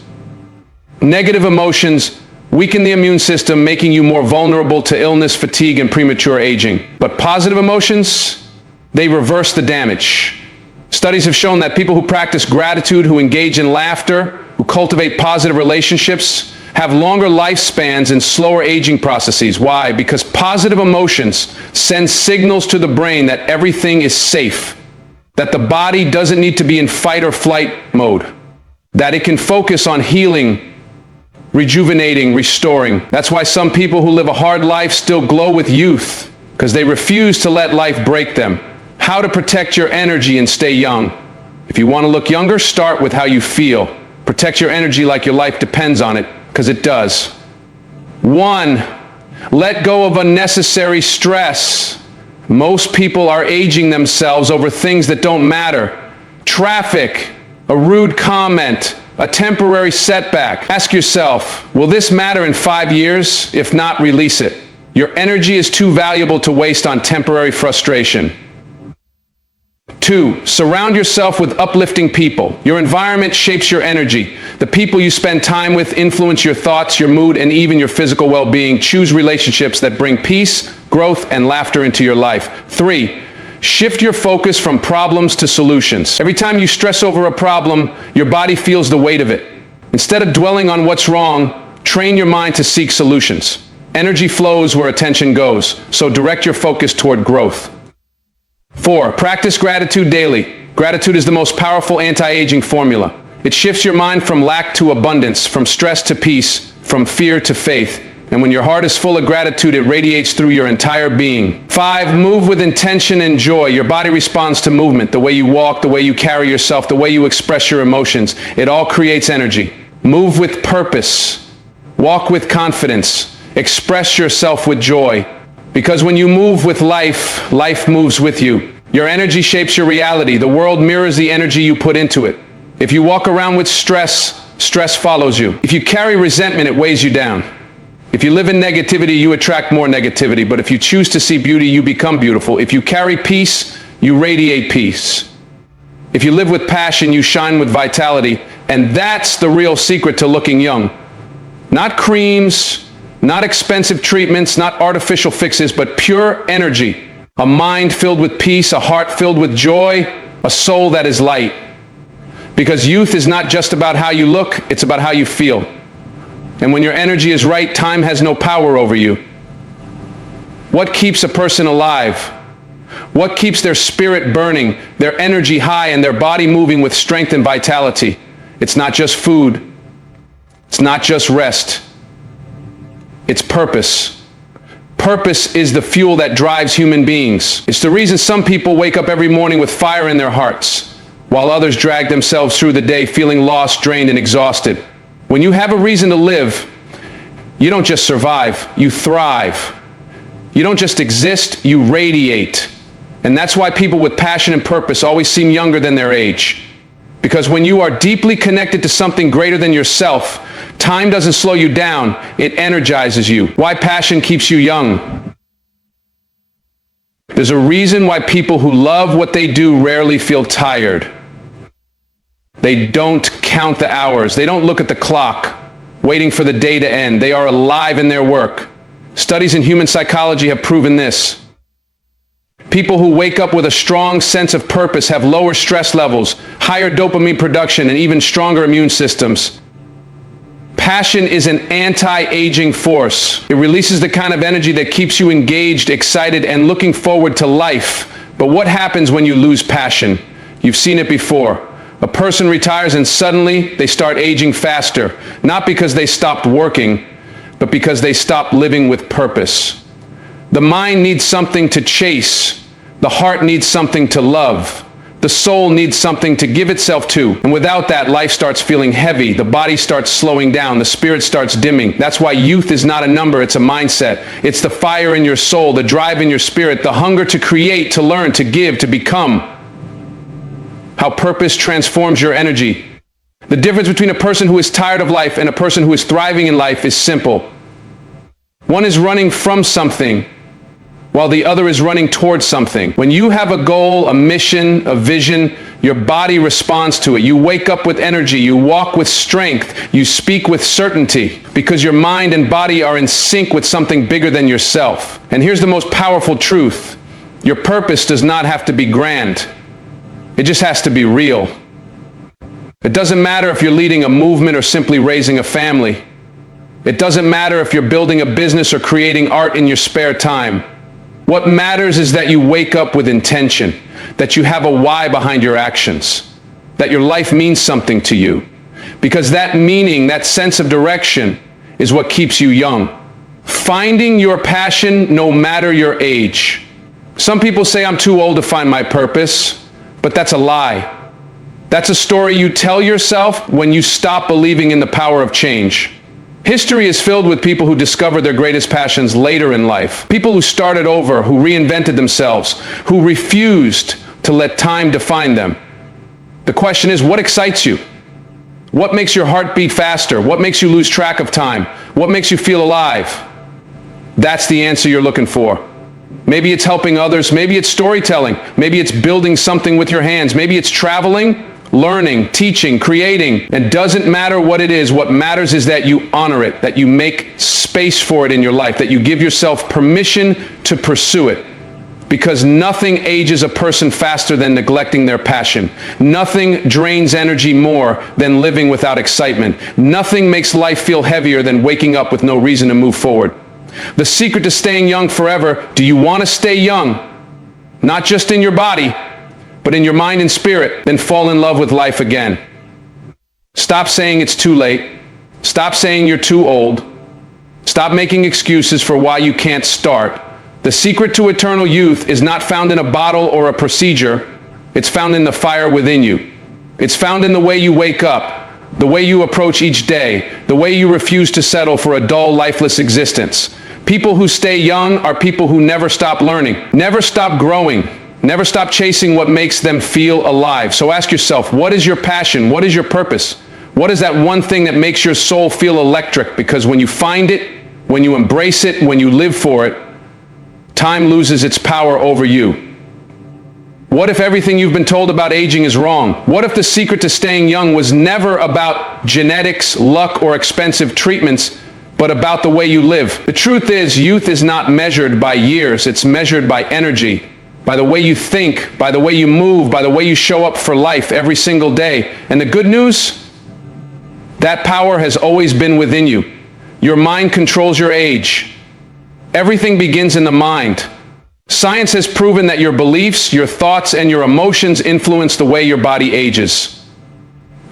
Negative emotions weaken the immune system, making you more vulnerable to illness, fatigue, and premature aging. But positive emotions, they reverse the damage. Studies have shown that people who practice gratitude, who engage in laughter, who cultivate positive relationships, have longer lifespans and slower aging processes. Why? Because positive emotions send signals to the brain that everything is safe, that the body doesn't need to be in fight or flight mode, that it can focus on healing, rejuvenating, restoring. That's why some people who live a hard life still glow with youth, because they refuse to let life break them. How to protect your energy and stay young. If you want to look younger, start with how you feel. Protect your energy like your life depends on it, because it does. 1, let go of unnecessary stress. Most people are aging themselves over things that don't matter. Traffic, a rude comment, a temporary setback. Ask yourself, will this matter in 5 years? If not, release it. Your energy is too valuable to waste on temporary frustration. 2, surround yourself with uplifting people. Your environment shapes your energy. The people you spend time with influence your thoughts, your mood, and even your physical well-being. Choose relationships that bring peace, growth, and laughter into your life. 3, shift your focus from problems to solutions. Every time you stress over a problem, your body feels the weight of it. Instead of dwelling on what's wrong, train your mind to seek solutions. Energy flows where attention goes, so direct your focus toward growth. 4, practice gratitude daily. Gratitude is the most powerful anti-aging formula. It shifts your mind from lack to abundance, from stress to peace, from fear to faith. And when your heart is full of gratitude, it radiates through your entire being. 5, move with intention and joy. Your body responds to movement, the way you walk, the way you carry yourself, the way you express your emotions. It all creates energy. Move with purpose. Walk with confidence. Express yourself with joy. Because when you move with life, life moves with you. Your energy shapes your reality. The world mirrors the energy you put into it. If you walk around with stress, stress follows you. If you carry resentment, it weighs you down. If you live in negativity, you attract more negativity. But if you choose to see beauty, you become beautiful. If you carry peace, you radiate peace. If you live with passion, you shine with vitality. And that's the real secret to looking young. Not creams, not expensive treatments, not artificial fixes, but pure energy. A mind filled with peace, a heart filled with joy, a soul that is light. Because youth is not just about how you look, it's about how you feel. And when your energy is right, time has no power over you. What keeps a person alive? What keeps their spirit burning, their energy high, and their body moving with strength and vitality? It's not just food. It's not just rest. It's purpose. Purpose is the fuel that drives human beings. It's the reason some people wake up every morning with fire in their hearts, while others drag themselves through the day feeling lost, drained, and exhausted. When you have a reason to live, you don't just survive, you thrive. You don't just exist, you radiate. And that's why people with passion and purpose always seem younger than their age. Because when you are deeply connected to something greater than yourself, time doesn't slow you down, it energizes you. Why passion keeps you young? There's a reason why people who love what they do rarely feel tired. They don't count the hours. They don't look at the clock, waiting for the day to end. They are alive in their work. Studies in human psychology have proven this. People who wake up with a strong sense of purpose have lower stress levels, higher dopamine production, and even stronger immune systems. Passion is an anti-aging force. It releases the kind of energy that keeps you engaged, excited, and looking forward to life. But what happens when you lose passion? You've seen it before. A person retires and suddenly they start aging faster, not because they stopped working, but because they stopped living with purpose. The mind needs something to chase. The heart needs something to love. The soul needs something to give itself to. And without that, life starts feeling heavy. The body starts slowing down. The spirit starts dimming. That's why youth is not a number, it's a mindset. It's the fire in your soul, the drive in your spirit, the hunger to create, to learn, to give, to become. How purpose transforms your energy. The difference between a person who is tired of life and a person who is thriving in life is simple. One is running from something, while the other is running towards something. When you have a goal, a mission, a vision, your body responds to it. You wake up with energy, you walk with strength, you speak with certainty, because your mind and body are in sync with something bigger than yourself. And here's the most powerful truth. Your purpose does not have to be grand. It just has to be real. It doesn't matter if you're leading a movement or simply raising a family. It doesn't matter if you're building a business or creating art in your spare time. What matters is that you wake up with intention, that you have a why behind your actions, that your life means something to you. Because that meaning, that sense of direction, is what keeps you young. Finding your passion no matter your age. Some people say I'm too old to find my purpose, but that's a lie. That's a story you tell yourself when you stop believing in the power of change. History is filled with people who discovered their greatest passions later in life. People who started over, who reinvented themselves, who refused to let time define them. The question is, what excites you? What makes your heart beat faster? What makes you lose track of time? What makes you feel alive? That's the answer you're looking for. Maybe it's helping others. Maybe it's storytelling. Maybe it's building something with your hands. Maybe it's traveling, learning, teaching, creating. It doesn't matter what it is. What matters is that you honor it, that you make space for it in your life, that you give yourself permission to pursue it. Because nothing ages a person faster than neglecting their passion. Nothing drains energy more than living without excitement. Nothing makes life feel heavier than waking up with no reason to move forward. The secret to staying young forever: do you want to stay young? Not just in your body, but in your mind and spirit. Then fall in love with life again. Stop saying it's too late. Stop saying you're too old. Stop making excuses for why you can't start. The secret to eternal youth is not found in a bottle or a procedure. It's found in the fire within you. It's found in the way you wake up, the way you approach each day, the way you refuse to settle for a dull, lifeless existence. People who stay young are people who never stop learning, never stop growing, never stop chasing what makes them feel alive. So ask yourself, what is your passion? What is your purpose? What is that one thing that makes your soul feel electric? Because when you find it, when you embrace it, when you live for it, time loses its power over you. What if everything you've been told about aging is wrong? What if the secret to staying young was never about genetics, luck, or expensive treatments, but about the way you live? The truth is, youth is not measured by years. It's measured by energy, by the way you think, by the way you move, by the way you show up for life every single day. And the good news? That power has always been within you. Your mind controls your age. Everything begins in the mind. Science has proven that your beliefs, your thoughts, and your emotions influence the way your body ages.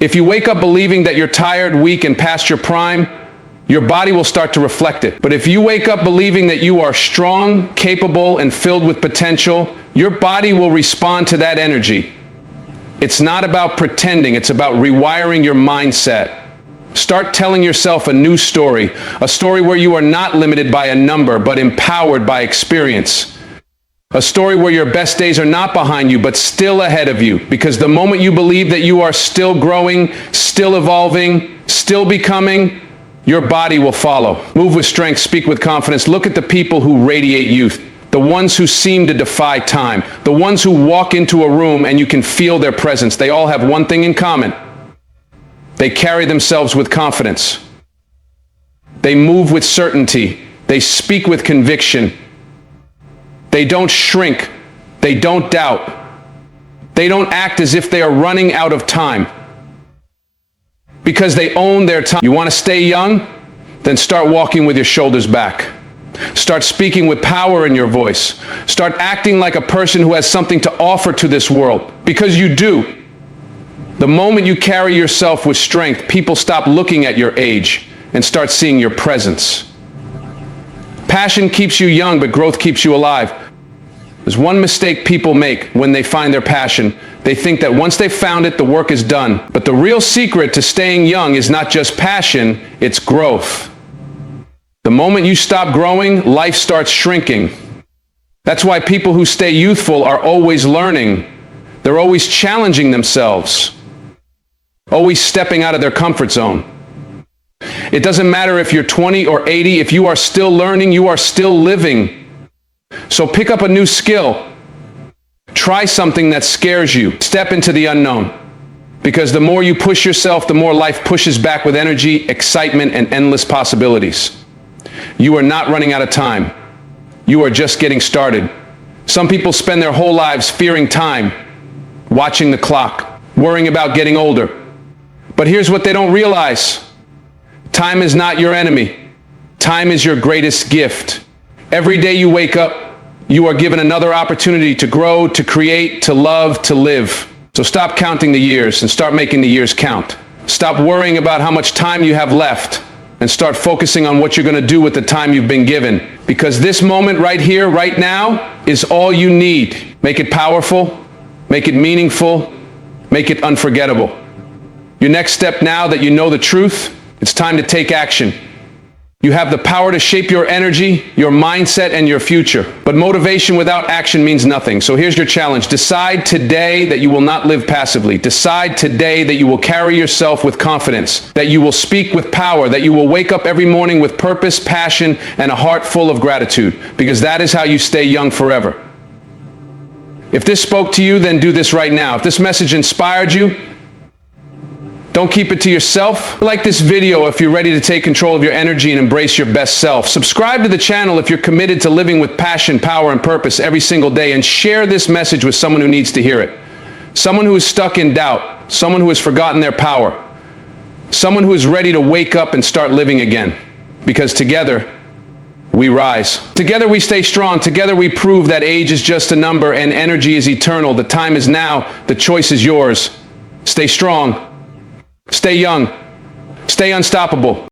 If you wake up believing that you're tired, weak, and past your prime, your body will start to reflect it. But if you wake up believing that you are strong, capable, and filled with potential, your body will respond to that energy. It's not about pretending, it's about rewiring your mindset. Start telling yourself a new story, a story where you are not limited by a number, but empowered by experience. A story where your best days are not behind you, but still ahead of you. Because the moment you believe that you are still growing, still evolving, still becoming, your body will follow. Move with strength, speak with confidence. Look at the people who radiate youth. The ones who seem to defy time. The ones who walk into a room and you can feel their presence. They all have one thing in common. They carry themselves with confidence. They move with certainty. They speak with conviction. They don't shrink. They don't doubt. They don't act as if they are running out of time. Because they own their time. You want to stay young? Then start walking with your shoulders back. Start speaking with power in your voice. Start acting like a person who has something to offer to this world. Because you do. The moment you carry yourself with strength, people stop looking at your age and start seeing your presence. Passion keeps you young, but growth keeps you alive. There's one mistake people make when they find their passion. They think that once they've found it, the work is done. But the real secret to staying young is not just passion, it's growth. The moment you stop growing, life starts shrinking. That's why people who stay youthful are always learning. They're always challenging themselves, always stepping out of their comfort zone. It doesn't matter if you're 20 or 80, if you are still learning, you are still living. So pick up a new skill. Try something that scares you. Step into the unknown. Because the more you push yourself, the more life pushes back with energy, excitement, and endless possibilities. You are not running out of time. You are just getting started. Some people spend their whole lives fearing time, watching the clock, worrying about getting older. But here's what they don't realize. Time is not your enemy. Time is your greatest gift. Every day you wake up, you are given another opportunity to grow, to create, to love, to live. So stop counting the years and start making the years count. Stop worrying about how much time you have left and start focusing on what you're going to do with the time you've been given. Because this moment right here, right now, is all you need. Make it powerful, make it meaningful, make it unforgettable. Your next step now that you know the truth, it's time to take action. You have the power to shape your energy, your mindset, and your future. But motivation without action means nothing. So here's your challenge. Decide today that you will not live passively. Decide today that you will carry yourself with confidence, that you will speak with power, that you will wake up every morning with purpose, passion, and a heart full of gratitude. Because that is how you stay young forever. If this spoke to you, then do this right now. If this message inspired you, don't keep it to yourself. Like this video if you're ready to take control of your energy and embrace your best self. Subscribe to the channel if you're committed to living with passion, power, and purpose every single day. And share this message with someone who needs to hear it. Someone who is stuck in doubt. Someone who has forgotten their power. Someone who is ready to wake up and start living again. Because together, we rise. Together we stay strong. Together we prove that age is just a number and energy is eternal. The time is now. The choice is yours. Stay strong. Stay young. Stay unstoppable.